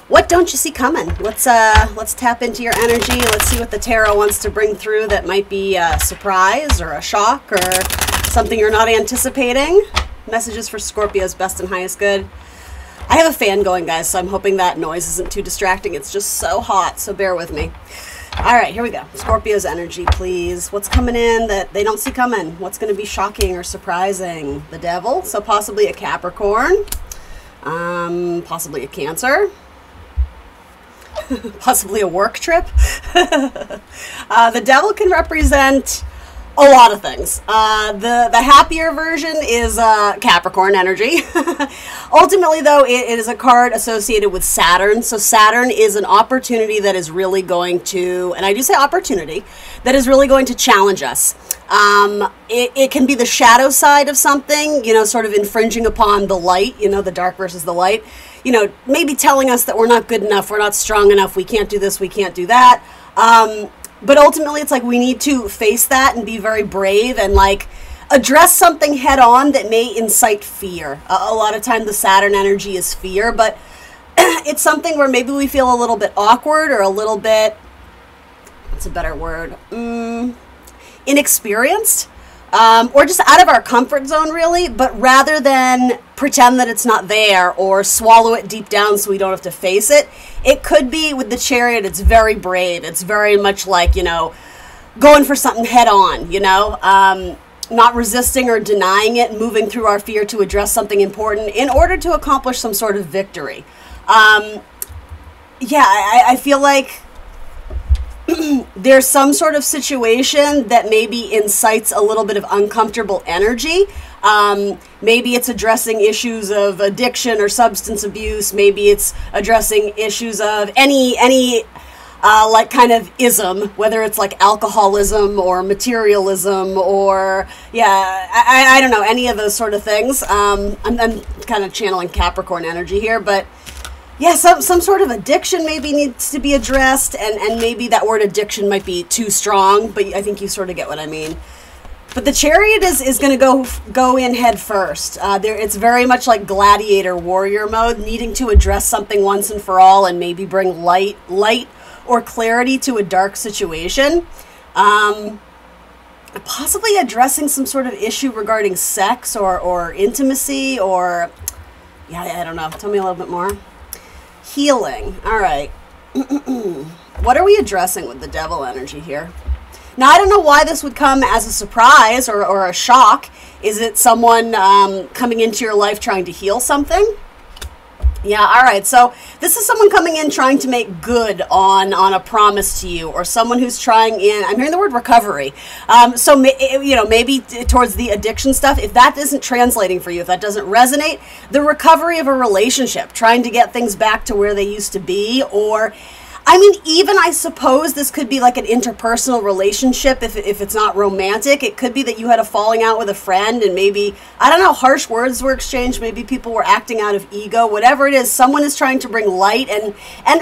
What don't you see coming? Let's tap into your energy. Let's see what the tarot wants to bring through that might be a surprise or a shock or something you're not anticipating. Messages for Scorpio's best and highest good. I have a fan going, guys, so I'm hoping that noise isn't too distracting. It's just so hot, so bear with me. All right, here we go. Scorpio's energy, please. What's coming in that they don't see coming? What's going to be shocking or surprising? The Devil, so possibly a Capricorn, possibly a Cancer, possibly a work trip. The Devil can represent a lot of things. The happier version is Capricorn energy. Ultimately, though, it is a card associated with Saturn. So Saturn is an opportunity that is really going to, and I do say opportunity, that is really going to challenge us. It can be the shadow side of something, you know, sort of infringing upon the light, you know, the dark versus the light. You know, maybe telling us that we're not good enough, we're not strong enough, we can't do this, we can't do that. But ultimately, it's like we need to face that and be very brave and like address something head on that may incite fear. A lot of time the Saturn energy is fear, but it's something where maybe we feel a little bit awkward or a little bit, what's a better word, inexperienced. Or just out of our comfort zone, really, but rather than pretend that it's not there or swallow it deep down so we don't have to face it, it could be with the Chariot, it's very brave. It's very much like, you know, going for something head on, you know, not resisting or denying it, moving through our fear to address something important in order to accomplish some sort of victory. Yeah, I feel like there's some sort of situation that maybe incites a little bit of uncomfortable energy. Maybe it's addressing issues of addiction or substance abuse. Maybe it's addressing issues of any like kind of ism, whether it's like alcoholism or materialism or, yeah, I don't know, any of those sort of things. I'm kind of channeling Capricorn energy here, but yeah, some sort of addiction maybe needs to be addressed, and maybe that word addiction might be too strong, but I think you sort of get what I mean. But the Chariot is going to go in head first. It's very much like gladiator warrior mode, needing to address something once and for all and maybe bring light or clarity to a dark situation. Possibly addressing some sort of issue regarding sex or intimacy or, yeah, I don't know. Tell me a little bit more. Healing. All right. What are we addressing with the Devil energy here? Now, I don't know why this would come as a surprise or a shock. Is it someone coming into your life trying to heal something? Yeah, all right. So this is someone coming in trying to make good on a promise to you, or someone who's trying in, I'm hearing the word recovery. So, maybe towards the addiction stuff, if that isn't translating for you, if that doesn't resonate, the recovery of a relationship, trying to get things back to where they used to be, or I mean, even I suppose this could be like an interpersonal relationship if it's not romantic. It could be that you had a falling out with a friend and maybe, I don't know, harsh words were exchanged. Maybe people were acting out of ego. Whatever it is, someone is trying to bring light and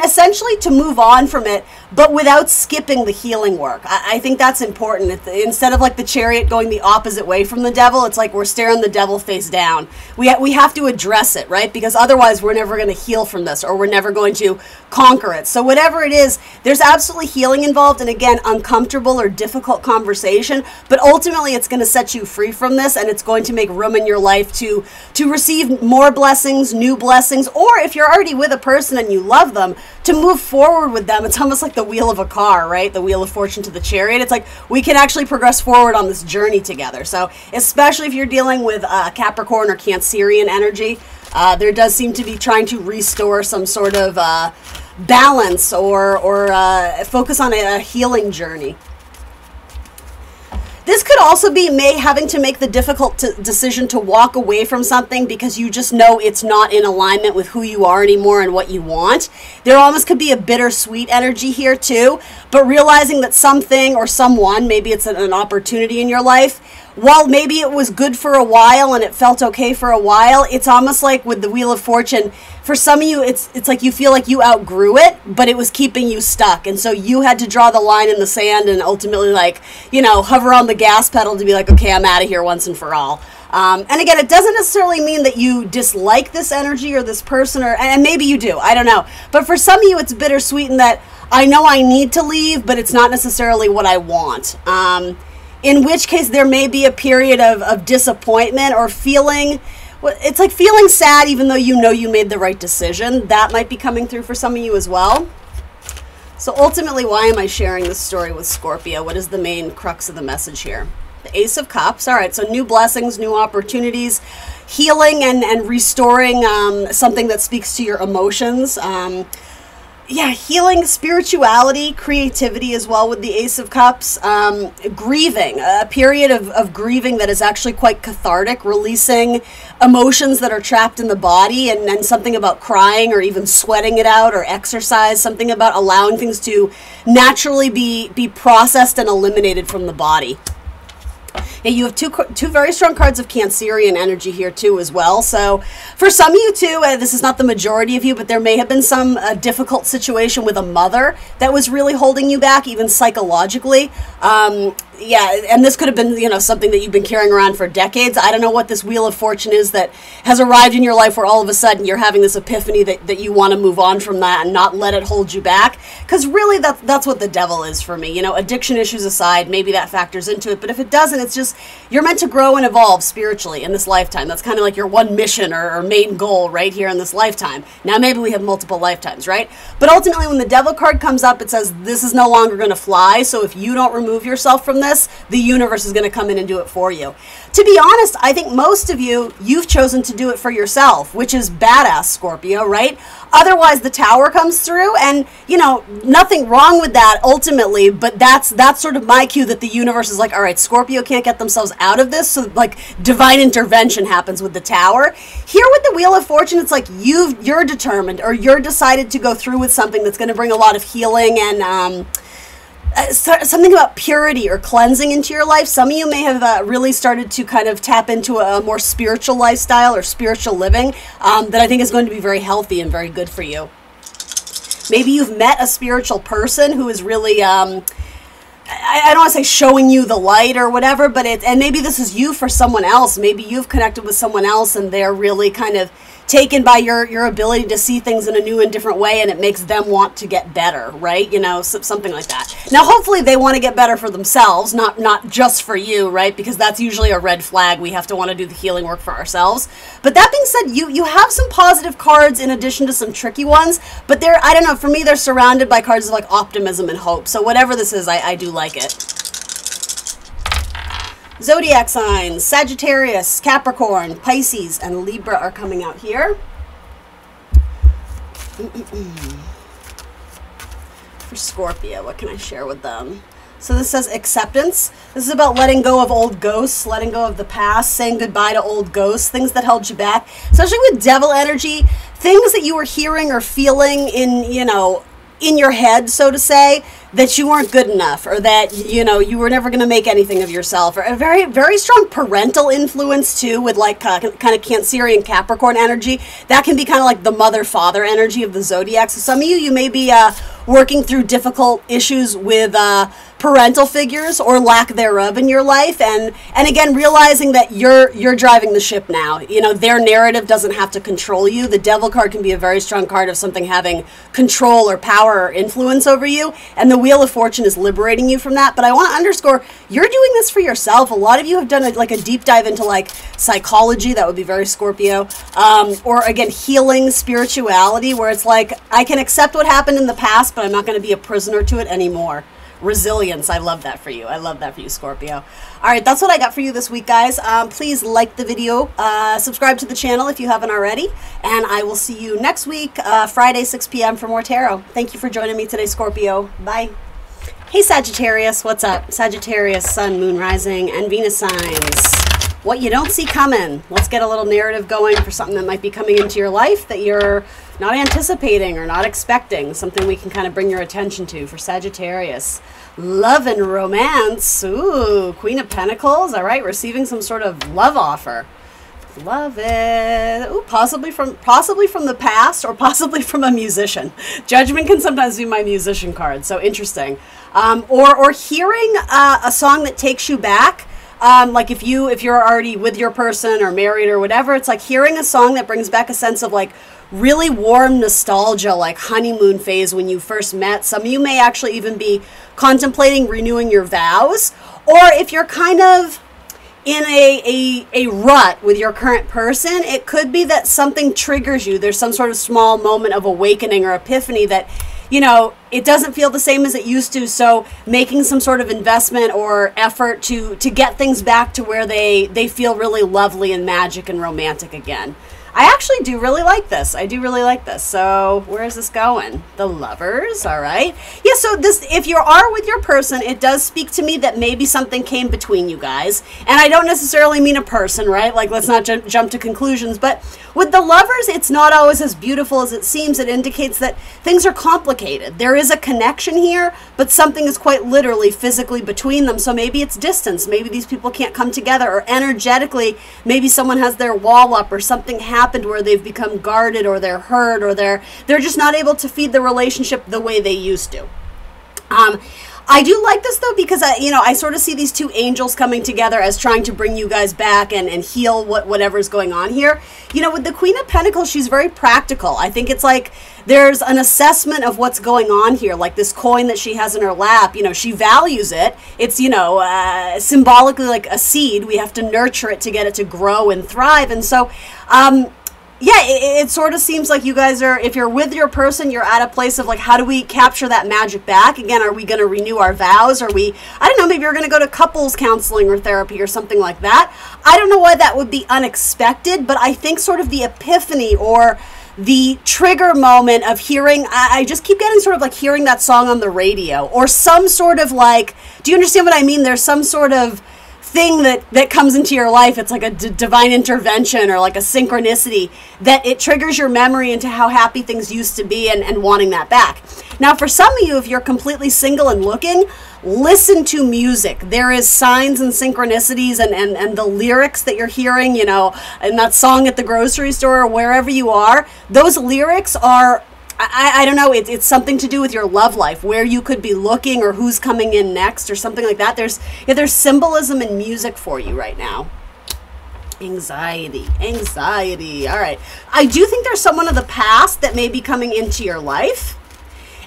essentially to move on from it, but without skipping the healing work. I think that's important. Instead of like the Chariot going the opposite way from the Devil, it's like we're staring the Devil face down. We have to address it, right? Because otherwise we're never going to heal from this, or we're never going to conquer it. So whatever it is, there's absolutely healing involved, and again, uncomfortable or difficult conversation, but ultimately it's going to set you free from this, and it's going to make room in your life to receive more blessings, new blessings, or if you're already with a person and you love them, to move forward with them. It's almost like the wheel of a car, right? The wheel of fortune to the Chariot. It's like we can actually progress forward on this journey together. So especially if you're dealing with Capricorn or Cancerian energy, there does seem to be trying to restore some sort of balance or focus on a healing journey. This could also be having to make the difficult decision to walk away from something because you just know it's not in alignment with who you are anymore and what you want. There almost could be a bittersweet energy here too, but realizing that something or someone, maybe it's an opportunity in your life, while maybe it was good for a while and it felt okay for a while, it's almost like with the Wheel of Fortune, for some of you, it's like you feel like you outgrew it, but it was keeping you stuck. And so you had to draw the line in the sand and ultimately hover on the gas pedal to be like, okay, I'm out of here once and for all. And again, it doesn't necessarily mean that you dislike this energy or this person, and maybe you do, I don't know. But for some of you, it's bittersweet in that I know I need to leave, but it's not necessarily what I want. In which case there may be a period of disappointment or feeling, it's like feeling sad even though you know you made the right decision. That might be coming through for some of you as well. So ultimately, why am I sharing this story with Scorpio? What is the main crux of the message here? The Ace of Cups. All right, so new blessings, new opportunities, healing and restoring something that speaks to your emotions. Healing, spirituality, creativity as well with the Ace of Cups. Grieving, a period of grieving that is actually quite cathartic, releasing emotions that are trapped in the body, and something about crying or even sweating it out, or exercise, something about allowing things to naturally be processed and eliminated from the body. And you have two very strong cards of Cancerian energy here too as well. So for some of you too, this is not the majority of you, but there may have been some difficult situation with a mother that was really holding you back, even psychologically. And this could have been, something that you've been carrying around for decades. I don't know what this Wheel of Fortune is that has arrived in your life where all of a sudden you're having this epiphany that you want to move on from that and not let it hold you back. Because really that's what the Devil is for me. Addiction issues aside, maybe that factors into it. But if it doesn't, it's just you're meant to grow and evolve spiritually in this lifetime. That's kind of like your one mission or main goal right here in this lifetime. Now maybe we have multiple lifetimes, right? But ultimately when the Devil card comes up, it says this is no longer going to fly. So if you don't remove yourself from this, this, the universe is going to come in and do it for you. To be honest, I think most of you've chosen to do it for yourself, which is badass, Scorpio, right? Otherwise, the Tower comes through, and, you know, nothing wrong with that ultimately, but that's sort of my cue that the universe is like, all right, Scorpio can't get themselves out of this, so, like, divine intervention happens with the Tower. Here with the Wheel of Fortune, it's like you're determined, or you're decided to go through with something that's going to bring a lot of healing and something about purity or cleansing into your life. Some of you may have really started to kind of tap into a more spiritual lifestyle or spiritual living that I think is going to be very healthy and very good for you. Maybe you've met a spiritual person who is really, I don't want to say showing you the light or whatever, but and maybe this is you for someone else. Maybe you've connected with someone else and they're really kind of taken by your ability to see things in a new and different way, and it makes them want to get better, right? You know, something like that. Now, hopefully they want to get better for themselves, not just for you, right? Because that's usually a red flag. We have to want to do the healing work for ourselves. But that being said, you have some positive cards in addition to some tricky ones, but they're, I don't know, for me, they're surrounded by cards of like optimism and hope. So whatever this is, I do like it. Zodiac signs, Sagittarius, Capricorn, Pisces, and Libra are coming out here. For Scorpio, what can I share with them? So this says acceptance. This is about letting go of old ghosts, letting go of the past, saying goodbye to old ghosts, things that held you back. Especially with devil energy, things that you were hearing or feeling in, you know, in your head, so to say, that you weren't good enough, or that, you know, you were never going to make anything of yourself, or a very, very strong parental influence too, with like kind of Cancerian Capricorn energy. That can be kind of like the mother-father energy of the zodiac. So some of you may be working through difficult issues with parental figures or lack thereof in your life, and again, realizing that you're driving the ship now. You know, their narrative doesn't have to control you. The Devil card can be a very strong card of something having control or power or influence over you, and the Wheel of Fortune is liberating you from that. But I want to underscore, you're doing this for yourself. A lot of you have done like a deep dive into like psychology. That would be very Scorpio. Or again, healing, spirituality, where it's like, I can accept what happened in the past, but I'm not going to be a prisoner to it anymore. Resilience. I love that for you. I love that for you, Scorpio. All right, that's what I got for you this week, guys. Please like the video, subscribe to the channel if you haven't already, and I will see you next week, Friday, 6 p.m. for more tarot. Thank you for joining me today, Scorpio. Bye. Hey, Sagittarius. What's up? Sagittarius, Sun, Moon, Rising, and Venus signs. What you don't see coming. Let's get a little narrative going for something that might be coming into your life that you're not anticipating or not expecting. Something we can kind of bring your attention to for Sagittarius. Love and romance. Ooh, Queen of Pentacles. All right, receiving some sort of love offer. Love it. Ooh, possibly from the past, or possibly from a musician. Judgment can sometimes be my musician card, so interesting. Or hearing a song that takes you back. Like if you're already with your person or married or whatever, it's like hearing a song that brings back a sense of like really warm nostalgia, like honeymoon phase when you first met. Some of you may actually even be contemplating renewing your vows, or if you're kind of in a rut with your current person, it could be that something triggers you. There's some sort of small moment of awakening or epiphany that, you know, it doesn't feel the same as it used to, so making some sort of investment or effort to get things back to where they feel really lovely and magic and romantic again. I actually do really like this. I do really like this. So where is this going? The Lovers, all right. Yeah, so this, if you are with your person, it does speak to me that maybe something came between you guys. And I don't necessarily mean a person, right? Like, let's not jump to conclusions. But with the Lovers, it's not always as beautiful as it seems. It indicates that things are complicated. There is a connection here, but something is quite literally physically between them. So maybe it's distance. Maybe these people can't come together, or energetically, maybe someone has their wall up, or something happened where they've become guarded, or they're hurt, or they're just not able to feed the relationship the way they used to. I do like this though, because I sort of see these two angels coming together as trying to bring you guys back and heal whatever's going on here. You know, with the Queen of Pentacles, she's very practical. I think it's like there's an assessment of what's going on here, like this coin that she has in her lap. You know, she values it. It's, you know, symbolically like a seed. We have to nurture it to get it to grow and thrive. And so, yeah, it sort of seems like you guys are, if you're with your person, you're at a place of like, how do we capture that magic back? Again, are we going to renew our vows? Are we, I don't know, maybe you're going to go to couples counseling or therapy or something like that. I don't know why that would be unexpected, but I think sort of the epiphany or the trigger moment of hearing, I just keep getting sort of like hearing that song on the radio or some sort of like, do you understand what I mean? There's some sort of thing that comes into your life. It's like a divine intervention or like a synchronicity that it triggers your memory into how happy things used to be and wanting that back. Now, for some of you, if you're completely single and looking, listen to music. There is signs and synchronicities and the lyrics that you're hearing, you know, in that song at the grocery store or wherever you are. Those lyrics are, I don't know, it's something to do with your love life, where you could be looking or who's coming in next or something like that. There's symbolism in music for you right now. Anxiety. All right. I do think there's someone of the past that may be coming into your life.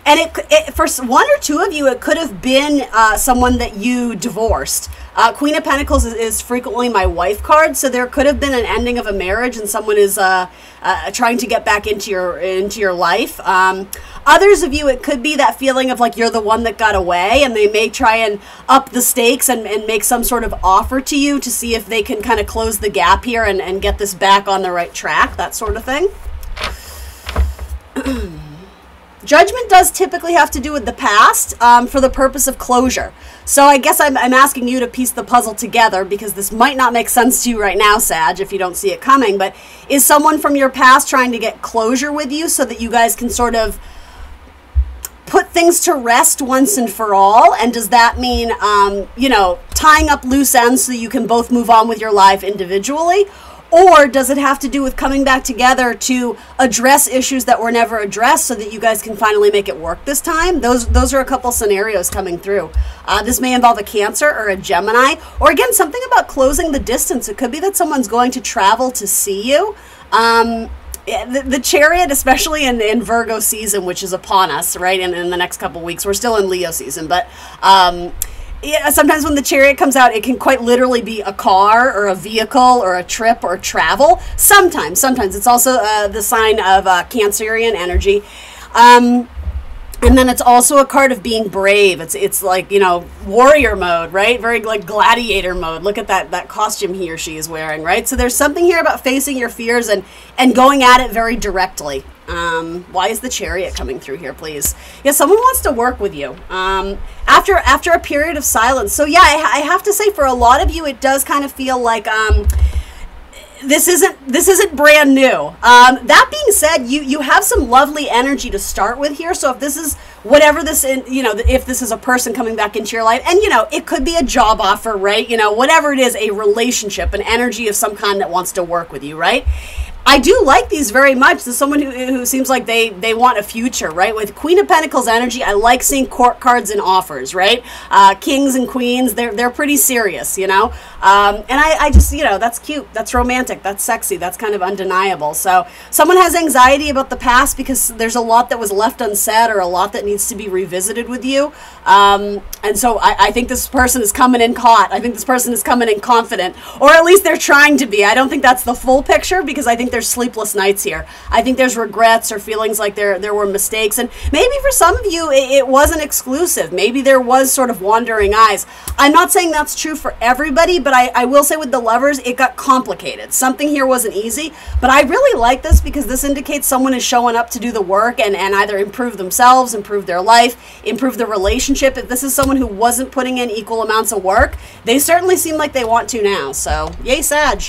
And it for one or two of you, it could have been someone that you divorced. Queen of Pentacles is frequently my wife card, so there could have been an ending of a marriage, and someone is trying to get back into your life. Others of you, it could be that feeling of like you're the one that got away, and they may try and up the stakes and make some sort of offer to you to see if they can kind of close the gap here and get this back on the right track, that sort of thing. Judgment does typically have to do with the past for the purpose of closure. So I guess I'm asking you to piece the puzzle together, because this might not make sense to you right now, Sag, if you don't see it coming. But is someone from your past trying to get closure with you so that you guys can sort of put things to rest once and for all? And does that mean, you know, tying up loose ends so you can both move on with your life individually? Or does it have to do with coming back together to address issues that were never addressed so that you guys can finally make it work this time? Those are a couple scenarios coming through. This may involve a Cancer or a Gemini, or again, something about closing the distance. It could be that someone's going to travel to see you. The Chariot, especially in Virgo season, which is upon us, right? In the next couple weeks. We're still in Leo season, but yeah, sometimes when the Chariot comes out, it can quite literally be a car or a vehicle or a trip or travel. Sometimes it's also the sign of Cancerian energy. And then it's also a card of being brave. It's like, you know, warrior mode, right? Very like gladiator mode. Look at that costume he or she is wearing, right? So there's something here about facing your fears and going at it very directly. Why is the Chariot coming through here, please? Yeah, someone wants to work with you after a period of silence. So yeah, I have to say, for a lot of you, it does kind of feel like this isn't brand new. That being said, you have some lovely energy to start with here. So if this is whatever this, you know, if this is a person coming back into your life, and you know, it could be a job offer, right? You know, whatever it is, a relationship, an energy of some kind that wants to work with you, right? I do like these very much. There's someone who seems like they want a future, right? With Queen of Pentacles energy, I like seeing court cards and offers, right? Kings and queens, they're pretty serious, you know? And I just, you know, that's cute. That's romantic. That's sexy. That's kind of undeniable. So someone has anxiety about the past because there's a lot that was left unsaid or a lot that needs to be revisited with you. And so I think this person is coming in hot. I think this person is coming in confident, or at least they're trying to be. I don't think that's the full picture, because I think there's sleepless nights here. I think there's regrets or feelings like there were mistakes, and maybe for some of you it wasn't exclusive. Maybe there was sort of wandering eyes. I'm not saying that's true for everybody, but I will say with the Lovers, it got complicated. Something here wasn't easy, but I really like this because this indicates someone is showing up to do the work and either improve themselves, improve their life, improve the relationship. If this is someone who wasn't putting in equal amounts of work, they certainly seem like they want to now. So yay, Sag.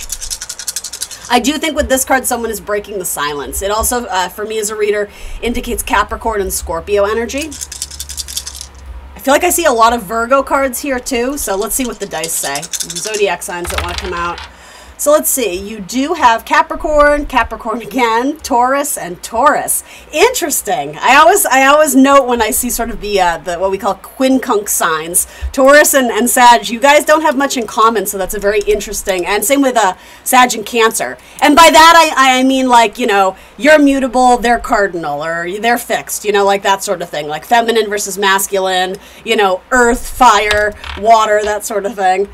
I do think with this card, someone is breaking the silence. It also, for me as a reader, indicates Capricorn and Scorpio energy. I feel like I see a lot of Virgo cards here too, so let's see what the dice say. Zodiac signs that want to come out. So let's see, you do have Capricorn, Capricorn again, Taurus, and Taurus. Interesting. I always note when I see sort of the what we call quincunx signs, Taurus and Sag, you guys don't have much in common, so that's a very interesting, and same with Sag and Cancer. And by that I mean, like, you know, you're mutable, they're cardinal, or they're fixed, you know, like that sort of thing, like feminine versus masculine, you know, earth, fire, water, that sort of thing.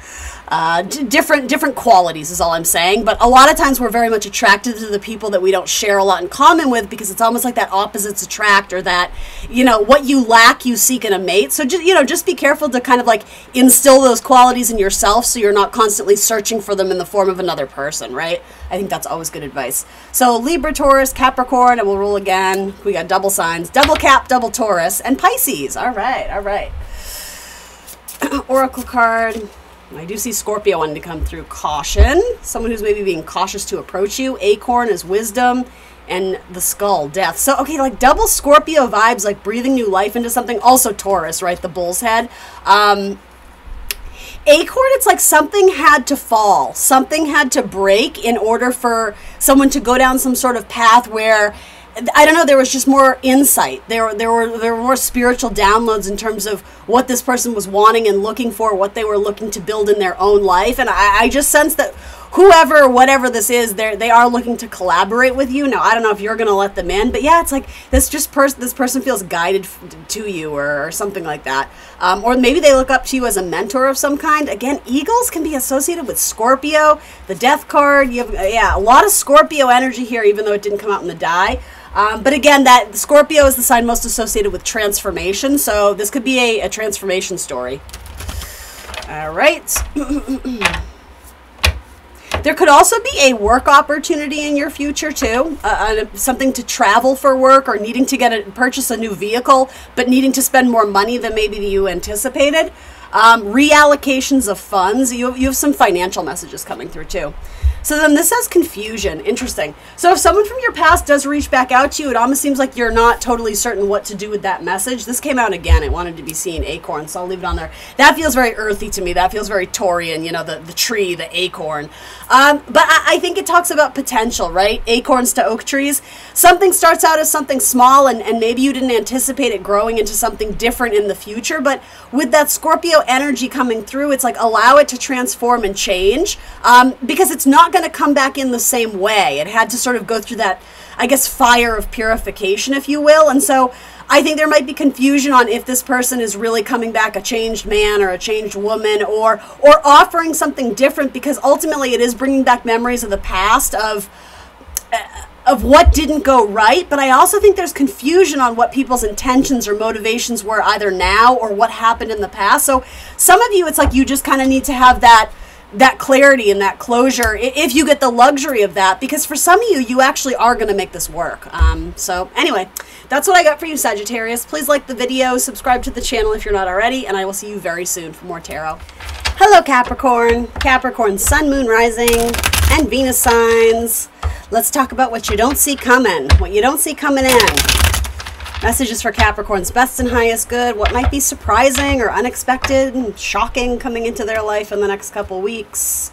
different qualities is all I'm saying. But a lot of times we're very much attracted to the people that we don't share a lot in common with, because it's almost like that opposites attract, or that, you know, what you lack you seek in a mate. So just, you know, just be careful to kind of like instill those qualities in yourself, so you're not constantly searching for them in the form of another person, right? I think that's always good advice. So Libra, Taurus, Capricorn, and we'll roll again. We got double signs, double Cap, double Taurus, and Pisces. All right, all right. Oracle card. I do see Scorpio wanting to come through. Caution. Someone who's maybe being cautious to approach you. Acorn is wisdom. And the skull, death. So, okay, like double Scorpio vibes, like breathing new life into something. Also Taurus, right? The bull's head. Acorn, it's like something had to fall. Something had to break in order for someone to go down some sort of path where, I don't know, there was just more insight. There were more spiritual downloads in terms of what this person was wanting and looking for, what they were looking to build in their own life. And I just sense that whoever, whatever this is, they are looking to collaborate with you. Now, I don't know if you're going to let them in, but yeah, it's like this person feels guided to you, or something like that. Or maybe they look up to you as a mentor of some kind. Again, eagles can be associated with Scorpio, the death card. You have, yeah, a lot of Scorpio energy here, even though it didn't come out in the die. But again, that Scorpio is the sign most associated with transformation. So this could be a transformation story. All right. There could also be a work opportunity in your future too, something to travel for work, or needing to purchase a new vehicle, but needing to spend more money than maybe you anticipated. Reallocations of funds. You have some financial messages coming through too. So then this says confusion. Interesting. So if someone from your past does reach back out to you, it almost seems like you're not totally certain what to do with that message. This came out again. It wanted to be seen, acorn, so I'll leave it on there. That feels very earthy to me. That feels very Taurian, you know, the tree, the acorn. But I think it talks about potential, right? Acorns to oak trees. Something starts out as something small, and maybe you didn't anticipate it growing into something different in the future. But with that Scorpio energy coming through, it's like allow it to transform and change, because it's not going to come back in the same way. It had to sort of go through that, I guess, fire of purification, if you will. And so I think there might be confusion on if this person is really coming back a changed man or a changed woman, or offering something different, because ultimately it is bringing back memories of the past of what didn't go right. But I also think there's confusion on what people's intentions or motivations were either now or what happened in the past. So some of you, it's like you just kind of need to have that clarity and that closure, if you get the luxury of that, because for some of you, you actually are going to make this work. So anyway, that's what I got for you, Sagittarius. Please like the video, subscribe to the channel if you're not already, and I will see you very soon for more tarot. Hello, Capricorn. Capricorn, Sun, Moon, Rising, and Venus signs. Let's talk about what you don't see coming, what you don't see coming in. Messages for Capricorn's best and highest good. What might be surprising or unexpected and shocking coming into their life in the next couple weeks.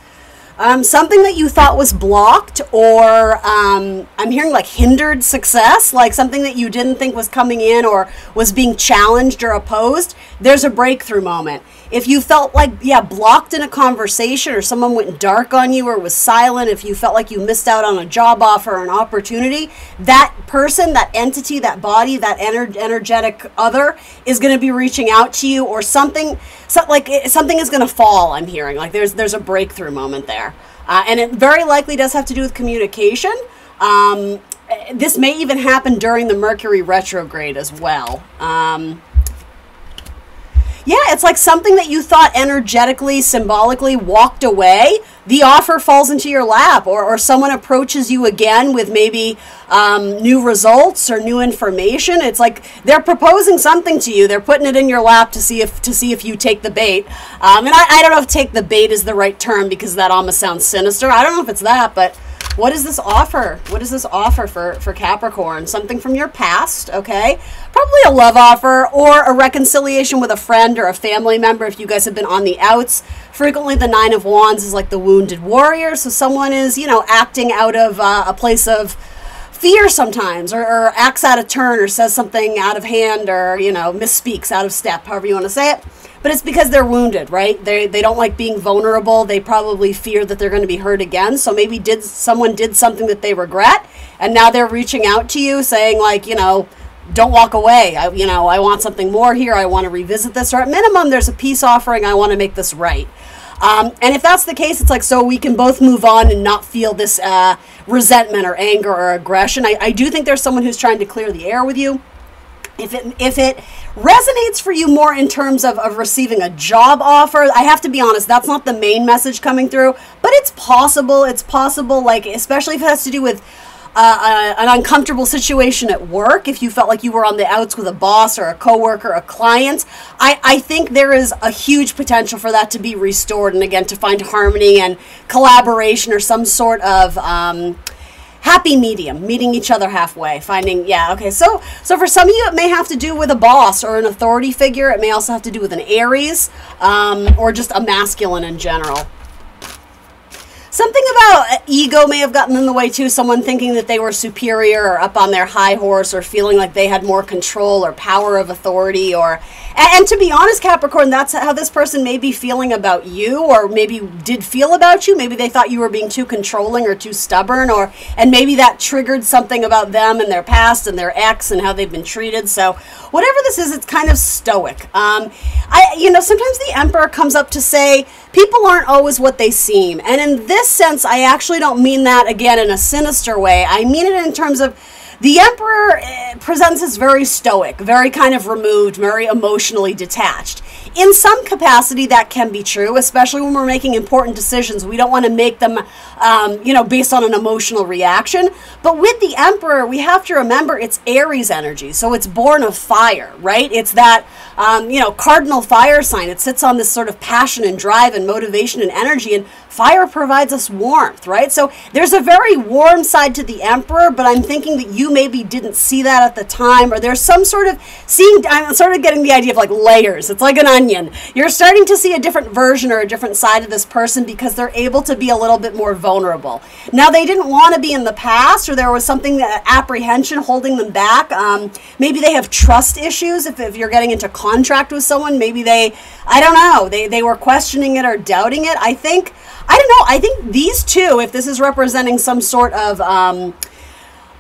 Something that you thought was blocked, or I'm hearing like hindered success, like something that you didn't think was coming in or was being challenged or opposed. There's a breakthrough moment. If you felt like, yeah, blocked in a conversation, or someone went dark on you or was silent, if you felt like you missed out on a job offer or an opportunity, that person, that entity, that body, that energetic other is going to be reaching out to you, or something is going to fall, I'm hearing. Like there's a breakthrough moment there. And it very likely does have to do with communication. This may even happen during the Mercury retrograde as well. Yeah, it's like something that you thought energetically, symbolically walked away. The offer falls into your lap, or someone approaches you again with maybe new results or new information. It's like they're proposing something to you. They're putting it in your lap to see if you take the bait. And I don't know if take the bait is the right term, because that almost sounds sinister. I don't know if it's that, but what is this offer? What is this offer for Capricorn? Something from your past, okay? Probably a love offer, or a reconciliation with a friend or a family member if you guys have been on the outs. Frequently, the Nine of Wands is like the wounded warrior. So someone is, you know, acting out of a place of fear sometimes, or acts out of turn, or says something out of hand, or, you know, misspeaks, out of step, however you want to say it. But it's because they're wounded, right? They don't like being vulnerable. They probably fear that they're going to be hurt again. So maybe someone did something that they regret, and now they're reaching out to you saying, like, you know, don't walk away. I want something more here. I want to revisit this, or at minimum, there's a peace offering. I want to make this right. And if that's the case, it's like, so we can both move on and not feel this resentment or anger or aggression. I do think there's someone who's trying to clear the air with you. If it resonates for you more in terms of receiving a job offer, I have to be honest, that's not the main message coming through, but it's possible. It's possible, like, especially if it has to do with an uncomfortable situation at work, if you felt like you were on the outs with a boss or a coworker, a client, I think there is a huge potential for that to be restored, and again, to find harmony and collaboration or some sort of happy medium, meeting each other halfway, finding, yeah, okay. So for some of you, it may have to do with a boss or an authority figure. It may also have to do with an Aries, or just a masculine in general. Something about ego may have gotten in the way too. Someone thinking that they were superior or up on their high horse, or feeling like they had more control or power of authority, and to be honest, Capricorn, that's how this person may be feeling about you, or maybe did feel about you. Maybe they thought you were being too controlling or too stubborn, and maybe that triggered something about them and their past and their ex and how they've been treated. So whatever this is, it's kind of stoic. Sometimes the Emperor comes up to say people aren't always what they seem. And in this sense, I actually don't mean that, again, in a sinister way. I mean it in terms of the Emperor presents as very stoic, very kind of removed, very emotionally detached. In some capacity, that can be true, especially when we're making important decisions. We don't want to make them, based on an emotional reaction. But with the Emperor, we have to remember it's Aries energy. So it's born of fire, right? It's that, cardinal fire sign. It sits on this sort of passion and drive and motivation and energy. And fire provides us warmth, right? So there's a very warm side to the Emperor, but I'm thinking that you maybe didn't see that at the time, or there's some sort of I'm sort of getting the idea of like layers. It's like an onion. You're starting to see a different version or a different side of this person because they're able to be a little bit more vulnerable. Now, they didn't want to be in the past, or there was something, that apprehension holding them back. Maybe they have trust issues. If you're getting into contract with someone, maybe they were questioning it or doubting it. I think these two, if this is representing some sort of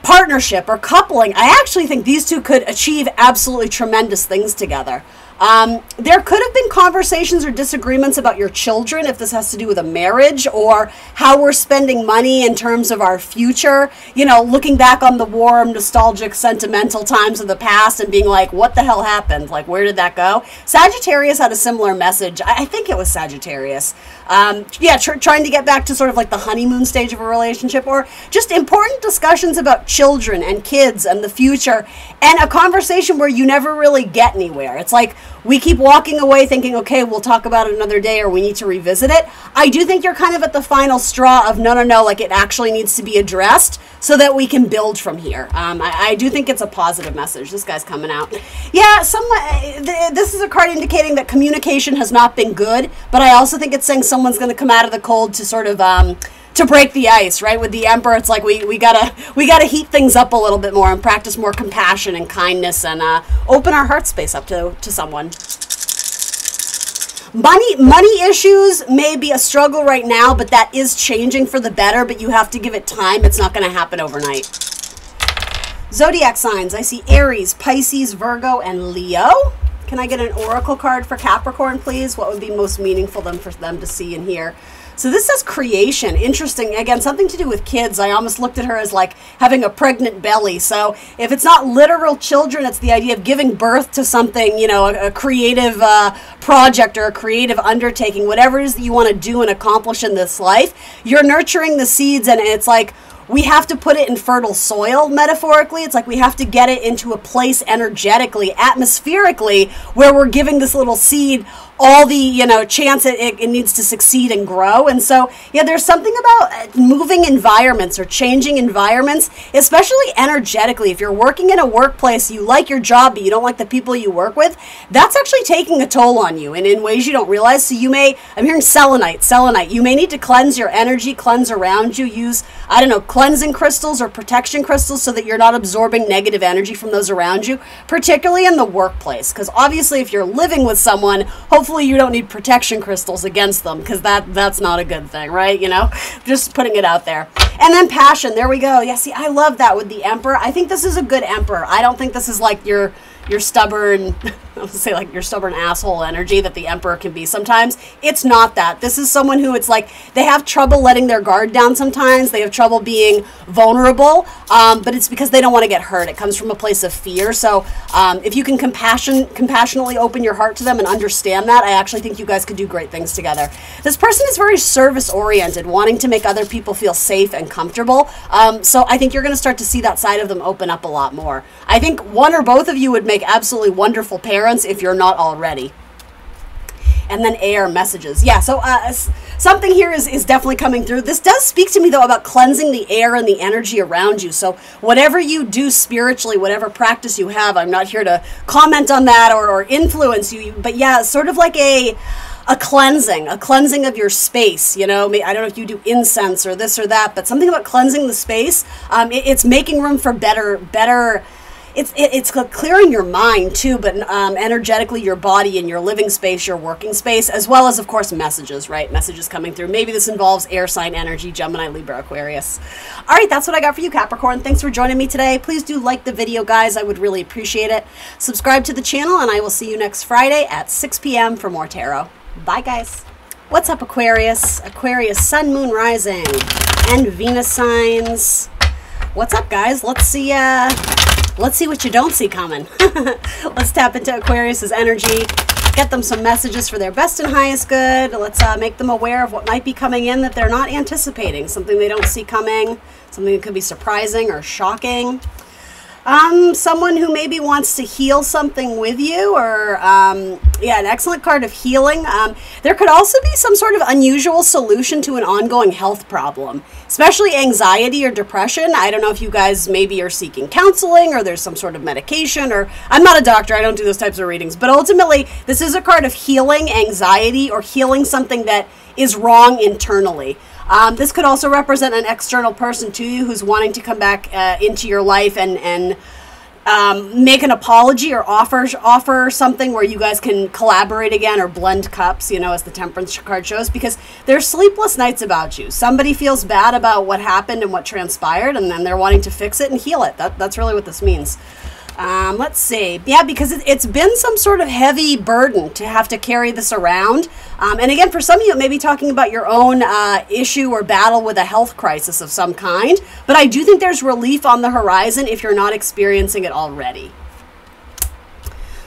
partnership or coupling, I actually think these two could achieve absolutely tremendous things together. There could have been conversations or disagreements about your children, if this has to do with a marriage, or how we're spending money in terms of our future, looking back on the warm, nostalgic, sentimental times of the past and being like, what the hell happened? Like, where did that go? Sagittarius had a similar message. I think it was Sagittarius. Trying to get back to sort of like the honeymoon stage of a relationship, or just important discussions about children and kids and the future, and a conversation where you never really get anywhere. It's like, we keep walking away thinking, okay, we'll talk about it another day, or we need to revisit it. I do think you're kind of at the final straw of no, like it actually needs to be addressed so that we can build from here. I do think it's a positive message. This guy's coming out. Yeah, this is a card indicating that communication has not been good, but I also think it's saying someone's going to come out of the cold to sort of to break the ice, right? With the Emperor, it's like we gotta heat things up a little bit more and practice more compassion and kindness, and open our heart space up to someone. Money issues may be a struggle right now, but that is changing for the better, but you have to give it time. It's not going to happen overnight. Zodiac signs. I see Aries, Pisces, Virgo, and Leo. Can I get an oracle card for Capricorn, please? What would be most meaningful for them to see and hear? So this says creation. Interesting. Again, something to do with kids. I almost looked at her as like having a pregnant belly. So if it's not literal children, it's the idea of giving birth to something, a creative project or a creative undertaking, whatever it is that you want to do and accomplish in this life. You're nurturing the seeds, and it's like, we have to put it in fertile soil, metaphorically. It's like we have to get it into a place energetically, atmospherically, where we're giving this little seed all the, chance it needs to succeed and grow. And so, there's something about moving environments or changing environments, especially energetically. If you're working in a workplace, you like your job, but you don't like the people you work with, that's actually taking a toll on you, and in ways you don't realize. So I'm hearing selenite. You may need to cleanse your energy, cleanse around you, use, cleansing crystals or protection crystals so that you're not absorbing negative energy from those around you, particularly in the workplace. Because obviously if you're living with someone, hopefully you don't need protection crystals against them, because that's not a good thing, right? Just putting it out there. And then passion. There we go. Yeah, see, I love that with the Emperor. I think this is a good Emperor. I don't think this is like your stubborn I'll say like your stubborn asshole energy that the Emperor can be sometimes. It's not that. This is someone who it's like they have trouble letting their guard down sometimes. They have trouble being vulnerable, but it's because they don't want to get hurt. It comes from a place of fear. So if you can compassionately open your heart to them and understand that, I actually think you guys could do great things together. This person is very service-oriented, wanting to make other people feel safe and comfortable. So I think you're going to start to see that side of them open up a lot more. I think one or both of you would make absolutely wonderful parents if you're not already. And then air messages. Yeah, so something here is definitely coming through. This does speak to me, though, about cleansing the air and the energy around you. So whatever you do spiritually, whatever practice you have, I'm not here to comment on that or influence you. But yeah, sort of like a cleansing of your space. You know, I don't know if you do incense or this or that, but something about cleansing the space. It's making room for better. It's clearing your mind too, but energetically your body and your living space, your working space, as well as, of course, messages, right? Messages coming through. Maybe this involves air sign energy, Gemini, Libra, Aquarius. All right, that's what I got for you, Capricorn. Thanks for joining me today. Please do like the video, guys. I would really appreciate it. Subscribe to the channel, and I will see you next Friday at 6 p.m. for more tarot. Bye, guys. What's up, Aquarius? Aquarius, Sun, Moon, Rising, and Venus signs. What's up, guys? Let's see what you don't see coming. Let's tap into Aquarius's energy, get them some messages for their best and highest good. Let's make them aware of what might be coming in that they're not anticipating, something they don't see coming, something that could be surprising or shocking. Someone who maybe wants to heal something with you, or yeah, an excellent card of healing. There could also be some sort of unusual solution to an ongoing health problem, especially anxiety or depression. I don't know if you guys maybe are seeking counseling, or there's some sort of medication, or I'm not a doctor, I don't do those types of readings, but ultimately this is a card of healing anxiety or healing something that is wrong internally. This could also represent an external person to you who's wanting to come back into your life and make an apology or offer something where you guys can collaborate again or blend cups, you know, as the Temperance card shows, because there's sleepless nights about you. Somebody feels bad about what happened and what transpired, and then they're wanting to fix it and heal it. That's really what this means. Let's see. Yeah, because it's been some sort of heavy burden to have to carry this around. And again, for some of you, it may be talking about your own issue or battle with a health crisis of some kind. But I do think there's relief on the horizon if you're not experiencing it already.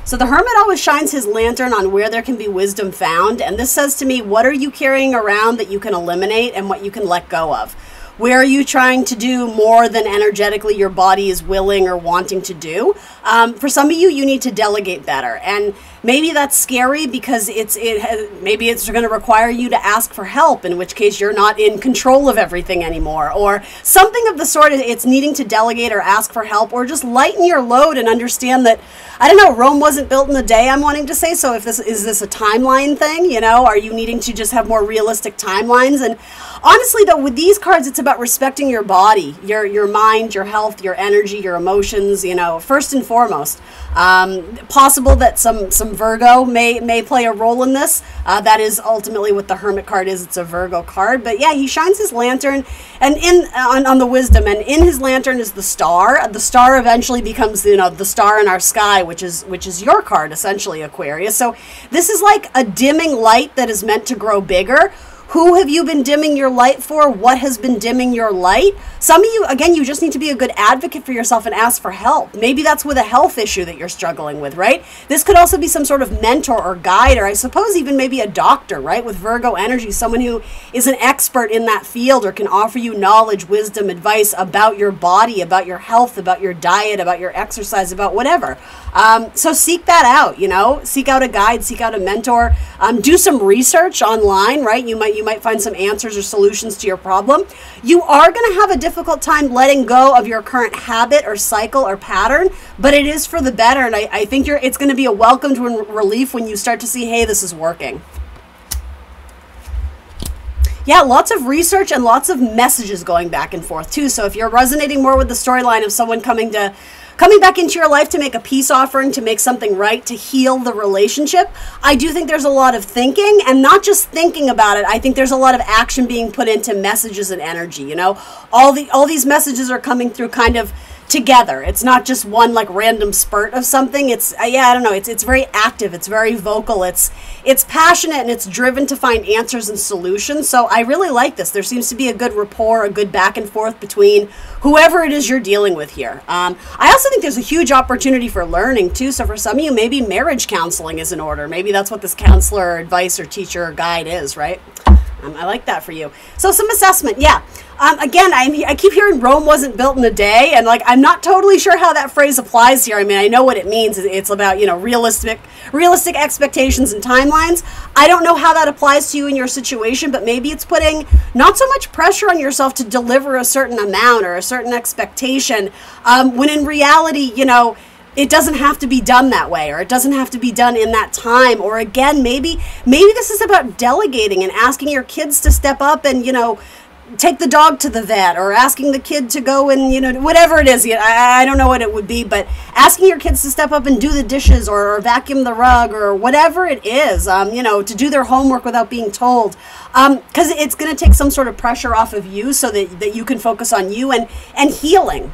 So the Hermit always shines his lantern on where there can be wisdom found. And this says to me, what are you carrying around that you can eliminate and what you can let go of? Where are you trying to do more than energetically your body is willing or wanting to do? For some of you, you need to delegate better. And maybe that's scary because maybe it's going to require you to ask for help, in which case you're not in control of everything anymore. Or something of the sort, it's needing to delegate or ask for help, or just lighten your load and understand that, I don't know, Rome wasn't built in a day, I'm wanting to say. So if is this a timeline thing? You know, are you needing to just have more realistic timelines? And honestly, though, with these cards, it's about respecting your body, your mind, your health, your energy, your emotions, you know, first and foremost. Possible that some Virgo may play a role in this. That is ultimately what the Hermit card is. It's a Virgo card. But yeah, he shines his lantern and on the wisdom, and in his lantern is the star. The star eventually becomes, you know, the star in our sky, which is your card, essentially, Aquarius. So this is like a dimming light that is meant to grow bigger. Who have you been dimming your light for? What has been dimming your light? Some of you, again, you just need to be a good advocate for yourself and ask for help. Maybe that's with a health issue that you're struggling with, right? This could also be some sort of mentor or guide, or I suppose even maybe a doctor, right? With Virgo energy, someone who is an expert in that field or can offer you knowledge, wisdom, advice about your body, about your health, about your diet, about your exercise, about whatever. So seek that out, you know, seek out a guide, seek out a mentor, do some research online, right? You might find some answers or solutions to your problem. You are going to have a difficult time letting go of your current habit or cycle or pattern, but it is for the better. And I think it's going to be a welcomed relief when you start to see, hey, this is working. Yeah, lots of research and lots of messages going back and forth too. So if you're resonating more with the storyline of someone coming back into your life to make a peace offering, to make something right, to heal the relationship, I do think there's a lot of thinking, and not just thinking about it. I think there's a lot of action being put into messages and energy. You know, all these messages are coming through kind of together. It's not just one like random spurt of something. It's yeah, I don't know. It's very active. It's very vocal. It's passionate, and it's driven to find answers and solutions. So I really like this. There seems to be a good rapport, a good back and forth between whoever it is you're dealing with here. I also think there's a huge opportunity for learning too. So for some of you, maybe marriage counseling is in order. Maybe that's what this counselor or advice or teacher or guide is, right? I like that for you. So some assessment, yeah. Again, I keep hearing Rome wasn't built in a day, and like I'm not totally sure how that phrase applies here. I mean, I know what it means. It's about, you know, realistic expectations and timelines. I don't know how that applies to you in your situation, but maybe it's putting not so much pressure on yourself to deliver a certain amount or a certain expectation, when in reality, you know, it doesn't have to be done that way, or it doesn't have to be done in that time. Or again, maybe this is about delegating and asking your kids to step up and, you know, take the dog to the vet, or asking the kid to go and, you know, whatever it is. I don't know what it would be, but asking your kids to step up and do the dishes, or vacuum the rug, or whatever it is, you know, to do their homework without being told. Because it's going to take some sort of pressure off of you so that you can focus on you and healing.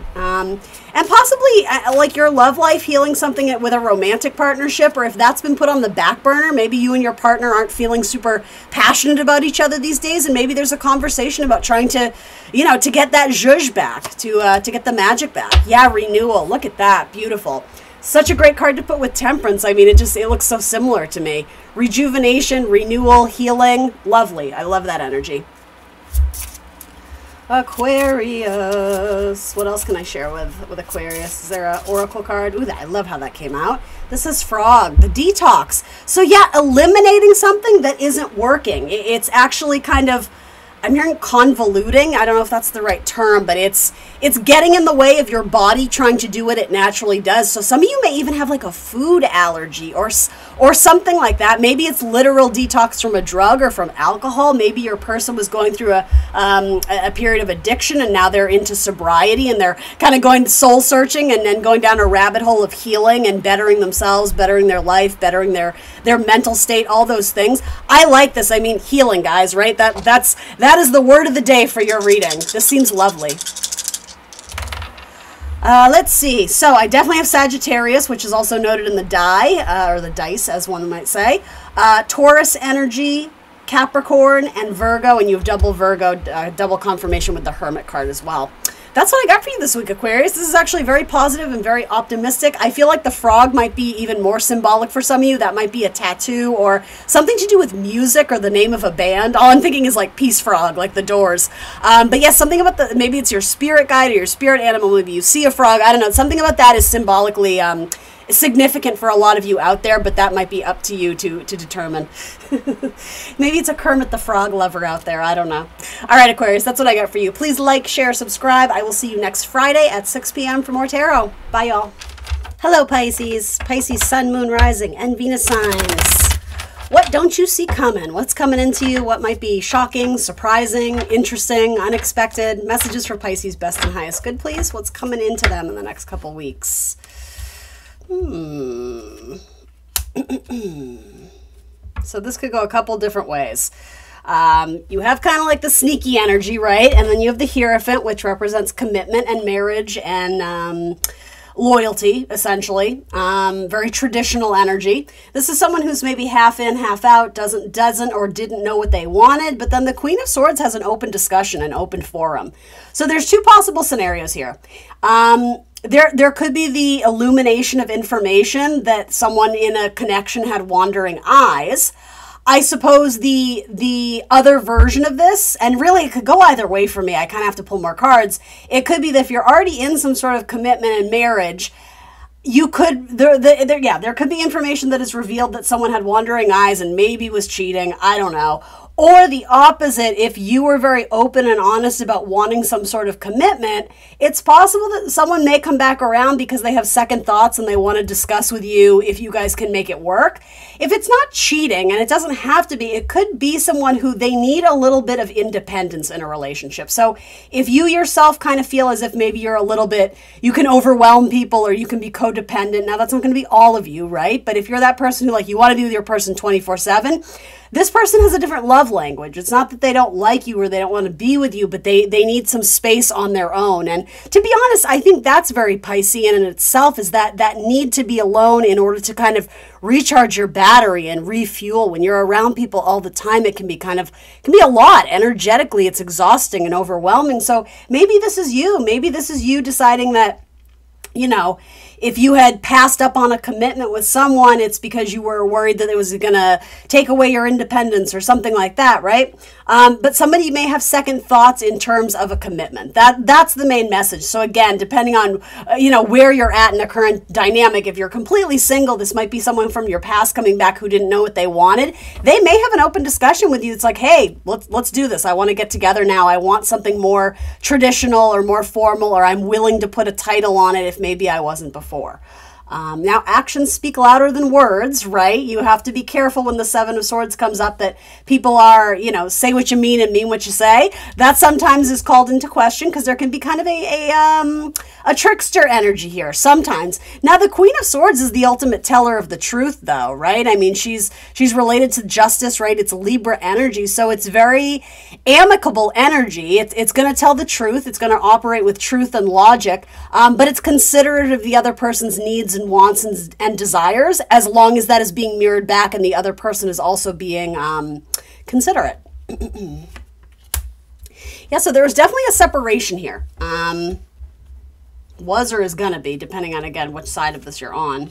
And possibly like your love life, healing something with a romantic partnership, or if that's been put on the back burner, maybe you and your partner aren't feeling super passionate about each other these days, and maybe there's a conversation about trying to, you know, to get that zhuzh back, to get the magic back. Yeah, renewal. Look at that. Beautiful. Such a great card to put with Temperance. I mean, it looks so similar to me. Rejuvenation, renewal, healing. Lovely. I love that energy. Aquarius. What else can I share with Aquarius? Is there an oracle card? Ooh, I love how that came out. This is Frog, the detox. So yeah, eliminating something that isn't working. It's actually kind of, I'm hearing convoluting. I don't know if that's the right term, but it's getting in the way of your body trying to do what it naturally does. So some of you may even have like a food allergy or something like that. Maybe it's literal detox from a drug or from alcohol. Maybe your person was going through a period of addiction, and now they're into sobriety, and they're kind of going soul searching and then going down a rabbit hole of healing and bettering themselves, bettering their life, bettering their mental state, all those things. I like this. I mean, healing, guys, right? That is the word of the day for your reading. This seems lovely. Let's see. So I definitely have Sagittarius, which is also noted in the die, or the dice, as one might say. Taurus energy, Capricorn, and Virgo, and you have double Virgo, double confirmation with the Hermit card as well. That's what I got for you this week, Aquarius. This is actually very positive and very optimistic. I feel like the frog might be even more symbolic for some of you. That might be a tattoo or something to do with music or the name of a band. All I'm thinking is like Peace Frog, like the Doors. But yes, something about maybe it's your spirit guide or your spirit animal. Maybe you see a frog. I don't know. Something about that is symbolically significant for a lot of you out there, but that might be up to you to determine. Maybe it's a Kermit the Frog lover out there. I don't know. All right, Aquarius, that's what I got for you. Please like, share, subscribe. I will see you next Friday at 6 p.m. for more tarot. Bye, y'all. Hello, Pisces. Pisces, Sun, Moon, Rising, and Venus signs. What don't you see coming? What's coming into you? What might be shocking, surprising, interesting, unexpected? Messages for Pisces, best and highest good, please. What's coming into them in the next couple weeks? So this could go a couple different ways. You have kind of like the sneaky energy, right? And then you have the Hierophant, which represents commitment and marriage and loyalty, essentially. Very traditional energy. This is someone who's maybe half in, half out, doesn't or didn't know what they wanted. But then the Queen of Swords has an open discussion, an open forum. So there's two possible scenarios here. There could be the illumination of information that someone in a connection had wandering eyes. I suppose the other version of this, and really it could go either way for me, I kind of have to pull more cards. It could be that if you're already in some sort of commitment and marriage, you could, there could be information that is revealed that someone had wandering eyes and maybe was cheating. I don't know. Or the opposite, if you were very open and honest about wanting some sort of commitment, it's possible that someone may come back around because they have second thoughts and they want to discuss with you if you guys can make it work. If it's not cheating, and it doesn't have to be, it could be someone who they need a little bit of independence in a relationship. So if you yourself kind of feel as if maybe you're a little bit, you can overwhelm people or you can be codependent. Now that's not going to be all of you, right? But if you're that person who like you want to be with your person 24/7, this person has a different love language. It's not that they don't like you or they don't want to be with you, but they need some space on their own. And to be honest, I think that's very Piscean in itself, is that need to be alone in order to kind of recharge your battery and refuel. When you're around people all the time, it can be a lot. Energetically, it's exhausting and overwhelming. So maybe this is you. Maybe this is you deciding that, you know, if you had passed up on a commitment with someone, it's because you were worried that it was going to take away your independence or something like that, right? But somebody may have second thoughts in terms of a commitment. That's the main message. So again, depending on, where you're at in a current dynamic, if you're completely single, this might be someone from your past coming back who didn't know what they wanted. They may have an open discussion with you. It's like, hey, let's do this. I want to get together now. I want something more traditional or more formal, or I'm willing to put a title on it if maybe I wasn't before. Now, actions speak louder than words, right? You have to be careful when the Seven of Swords comes up that people are, say what you mean and mean what you say. That sometimes is called into question because there can be kind of a trickster energy here sometimes. Now, the Queen of Swords is the ultimate teller of the truth, though, right? I mean, she's related to justice, right? It's Libra energy, so it's very amicable energy. It's going to tell the truth. It's going to operate with truth and logic, but it's considerate of the other person's needs and wants and desires, as long as that is being mirrored back and the other person is also being considerate. Yeah, so there was definitely a separation here. Was or is gonna be, depending on, again, which side of this you're on.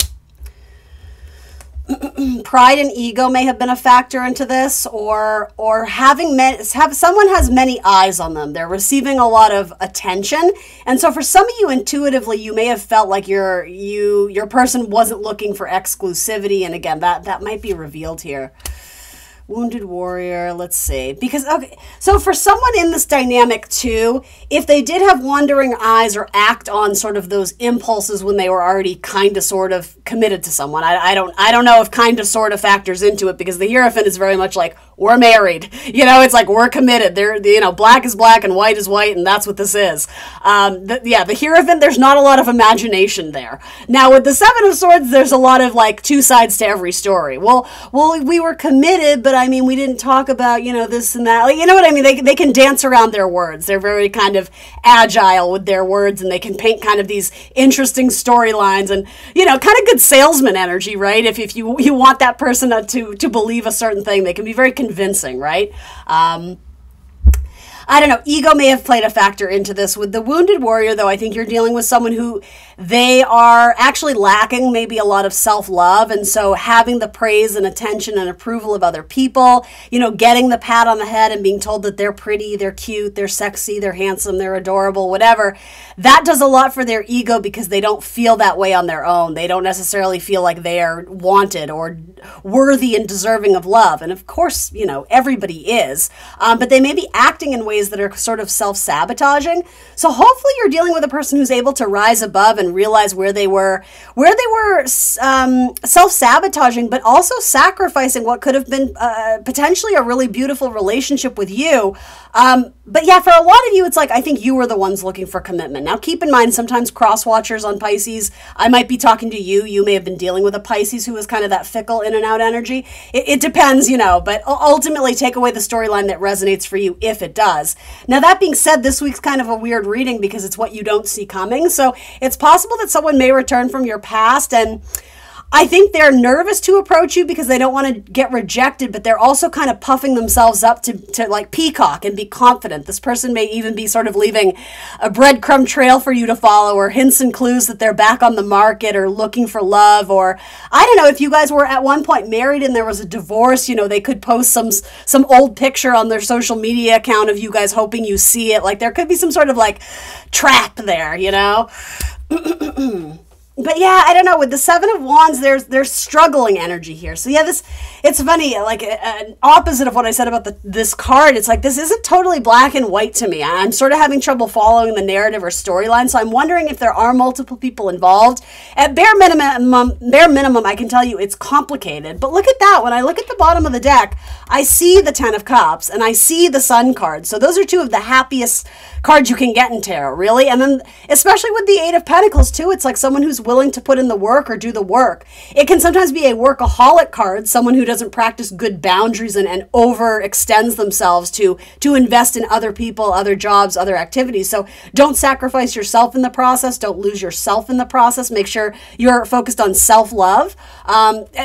Pride and ego may have been a factor into this, or someone has many eyes on them. They're receiving a lot of attention, and so for some of you, intuitively, you may have felt like your person wasn't looking for exclusivity, and again, that might be revealed here. Wounded warrior, let's see. Because, okay, so for someone in this dynamic too, if they did have wandering eyes or act on sort of those impulses when they were already kind of sort of committed to someone, I don't know if kind of sort of factors into it, because the Hierophant is very much like, we're married. It's like, we're committed. Black is black and white is white, and that's what this is. The Hierophant, there's not a lot of imagination there. Now, with the Seven of Swords, there's a lot of like two sides to every story. Well, we were committed, but I mean, we didn't talk about, this and that. Like, you know what I mean? They can dance around their words. They're very kind of agile with their words, and they can paint kind of these interesting storylines and, kind of good salesman energy, right? If you want that person to believe a certain thing, they can be very convincing, right? I don't know. Ego may have played a factor into this. With the Wounded Warrior, though, I think you're dealing with someone who they are actually lacking maybe a lot of self-love. And so having the praise and attention and approval of other people, getting the pat on the head and being told that they're pretty, they're cute, they're sexy, they're handsome, they're adorable, whatever, that does a lot for their ego because they don't feel that way on their own. They don't necessarily feel like they are wanted or worthy and deserving of love. And of course, everybody is, but they may be acting in ways that are sort of self-sabotaging. So hopefully you're dealing with a person who's able to rise above and realize where they were self-sabotaging, but also sacrificing what could have been potentially a really beautiful relationship with you. But yeah, for a lot of you, it's like, I think you were the ones looking for commitment. Now, keep in mind, sometimes cross-watchers on Pisces, I might be talking to you. You may have been dealing with a Pisces who is kind of that fickle in and out energy. It depends, but ultimately take away the storyline that resonates for you if it does. Now, that being said, this week's kind of a weird reading because it's what you don't see coming. So it's possible that someone may return from your past, and I think they're nervous to approach you because they don't want to get rejected, but they're also kind of puffing themselves up to like peacock and be confident. This person may even be sort of leaving a breadcrumb trail for you to follow, or hints and clues that they're back on the market or looking for love. Or I don't know, if you guys were at one point married and there was a divorce, they could post some old picture on their social media account of you guys hoping you see it. Like there could be some sort of like trap there, But yeah, I don't know. With the Seven of Wands, there's struggling energy here. So yeah, it's funny. Like an opposite of what I said about this card. It's like this isn't totally black and white to me. I'm sort of having trouble following the narrative or storyline. So I'm wondering if there are multiple people involved. At bare minimum, I can tell you it's complicated. But look at that. When I look at the bottom of the deck, I see the Ten of Cups and I see the Sun card. So those are two of the happiest cards you can get in tarot, really. And then especially with the Eight of Pentacles too, it's like someone who's willing to put in the work or do the work. It can sometimes be a workaholic card, someone who doesn't practice good boundaries and overextends themselves to invest in other people, other jobs, other activities. So don't sacrifice yourself in the process. Don't lose yourself in the process. Make sure you're focused on self-love.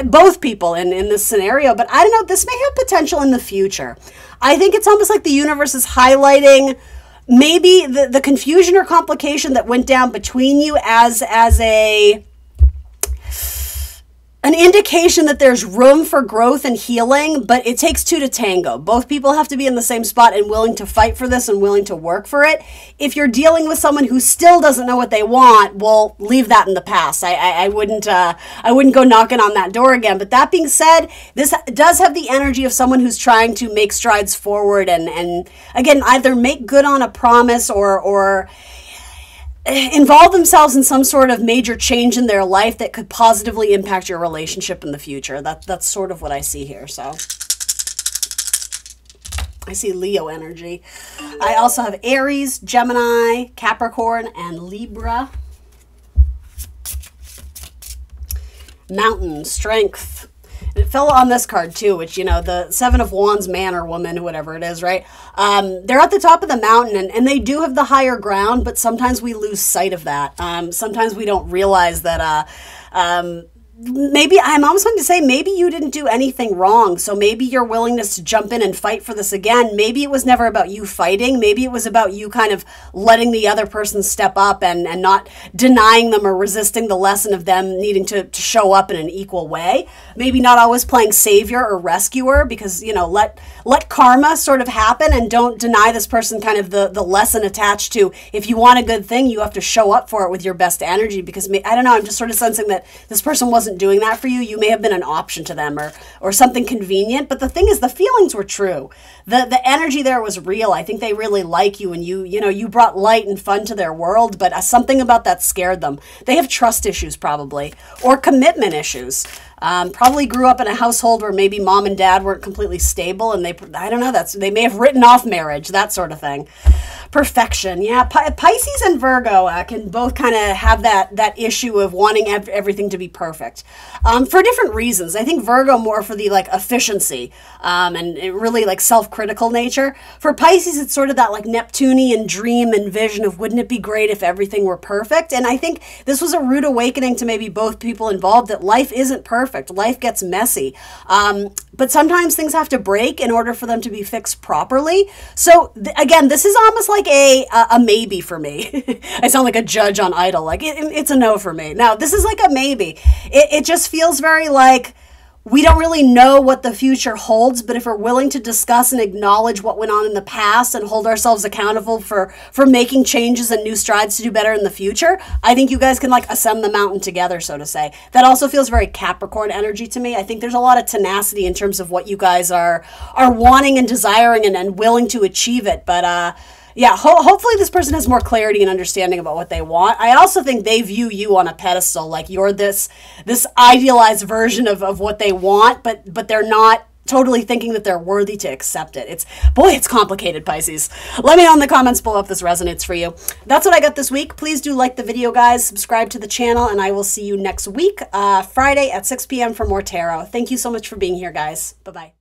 Both people in this scenario, but I don't know, this may have potential in the future. I think it's almost like the universe is highlighting maybe the confusion or complication that went down between you as an indication that there's room for growth and healing, but it takes two to tango. Both people have to be in the same spot and willing to fight for this and willing to work for it. If you're dealing with someone who still doesn't know what they want, well, leave that in the past. I wouldn't go knocking on that door again. But that being said, this does have the energy of someone who's trying to make strides forward and again, either make good on a promise or involve themselves in some sort of major change in their life that could positively impact your relationship in the future. That's sort of what I see here. So I see Leo energy. I also have Aries, Gemini, Capricorn, and Libra. Mountain, strength. It fell on this card too, which, you know, the Seven of Wands, man or woman, whatever it is, right? They're at the top of the mountain and they do have the higher ground, but sometimes we lose sight of that. Sometimes we don't realize that, maybe I'm almost going to say maybe you didn't do anything wrong. So maybe your willingness to jump in and fight for this again, maybe it was never about you fighting. Maybe it was about you kind of letting the other person step up and not denying them or resisting the lesson of them needing to show up in an equal way. Maybe not always playing savior or rescuer because, you know, let karma sort of happen and don't deny this person kind of the lesson attached to if you want a good thing, you have to show up for it with your best energy because I don't know, I'm just sort of sensing that this person wasn't doing that for you. You may have been an option to them or something convenient. But the thing is, the feelings were true. The energy there was real. I think they really like you and you brought light and fun to their world, but something about that scared them. They have trust issues probably or commitment issues. Probably grew up in a household where maybe mom and dad weren't completely stable and I don't know, they may have written off marriage, that sort of thing. Perfection. Yeah, Pisces and Virgo can both kind of have that issue of wanting everything to be perfect for different reasons. I think Virgo more for the like efficiency and it really like self-critical nature. For Pisces, it's sort of that like Neptunian dream and vision of wouldn't it be great if everything were perfect? And I think this was a rude awakening to maybe both people involved that life isn't perfect. Life gets messy. But sometimes things have to break in order for them to be fixed properly. So again, this is almost like a maybe for me. I sound like a judge on Idol. Like it's a no for me. Now, this is like a maybe. It just feels very like we don't really know what the future holds, but if we're willing to discuss and acknowledge what went on in the past and hold ourselves accountable for making changes and new strides to do better in the future, I think you guys can like ascend the mountain together, so to say. That also feels very Capricorn energy to me. I think there's a lot of tenacity in terms of what you guys are wanting and desiring and willing to achieve it. But yeah, hopefully this person has more clarity and understanding about what they want. I also think they view you on a pedestal, like you're this idealized version of what they want, but they're not totally thinking that they're worthy to accept it. It's complicated, Pisces. Let me know in the comments below if this resonates for you. That's what I got this week. Please do like the video, guys. Subscribe to the channel, and I will see you next week, Friday at 6 p.m. for more tarot. Thank you so much for being here, guys. Bye-bye.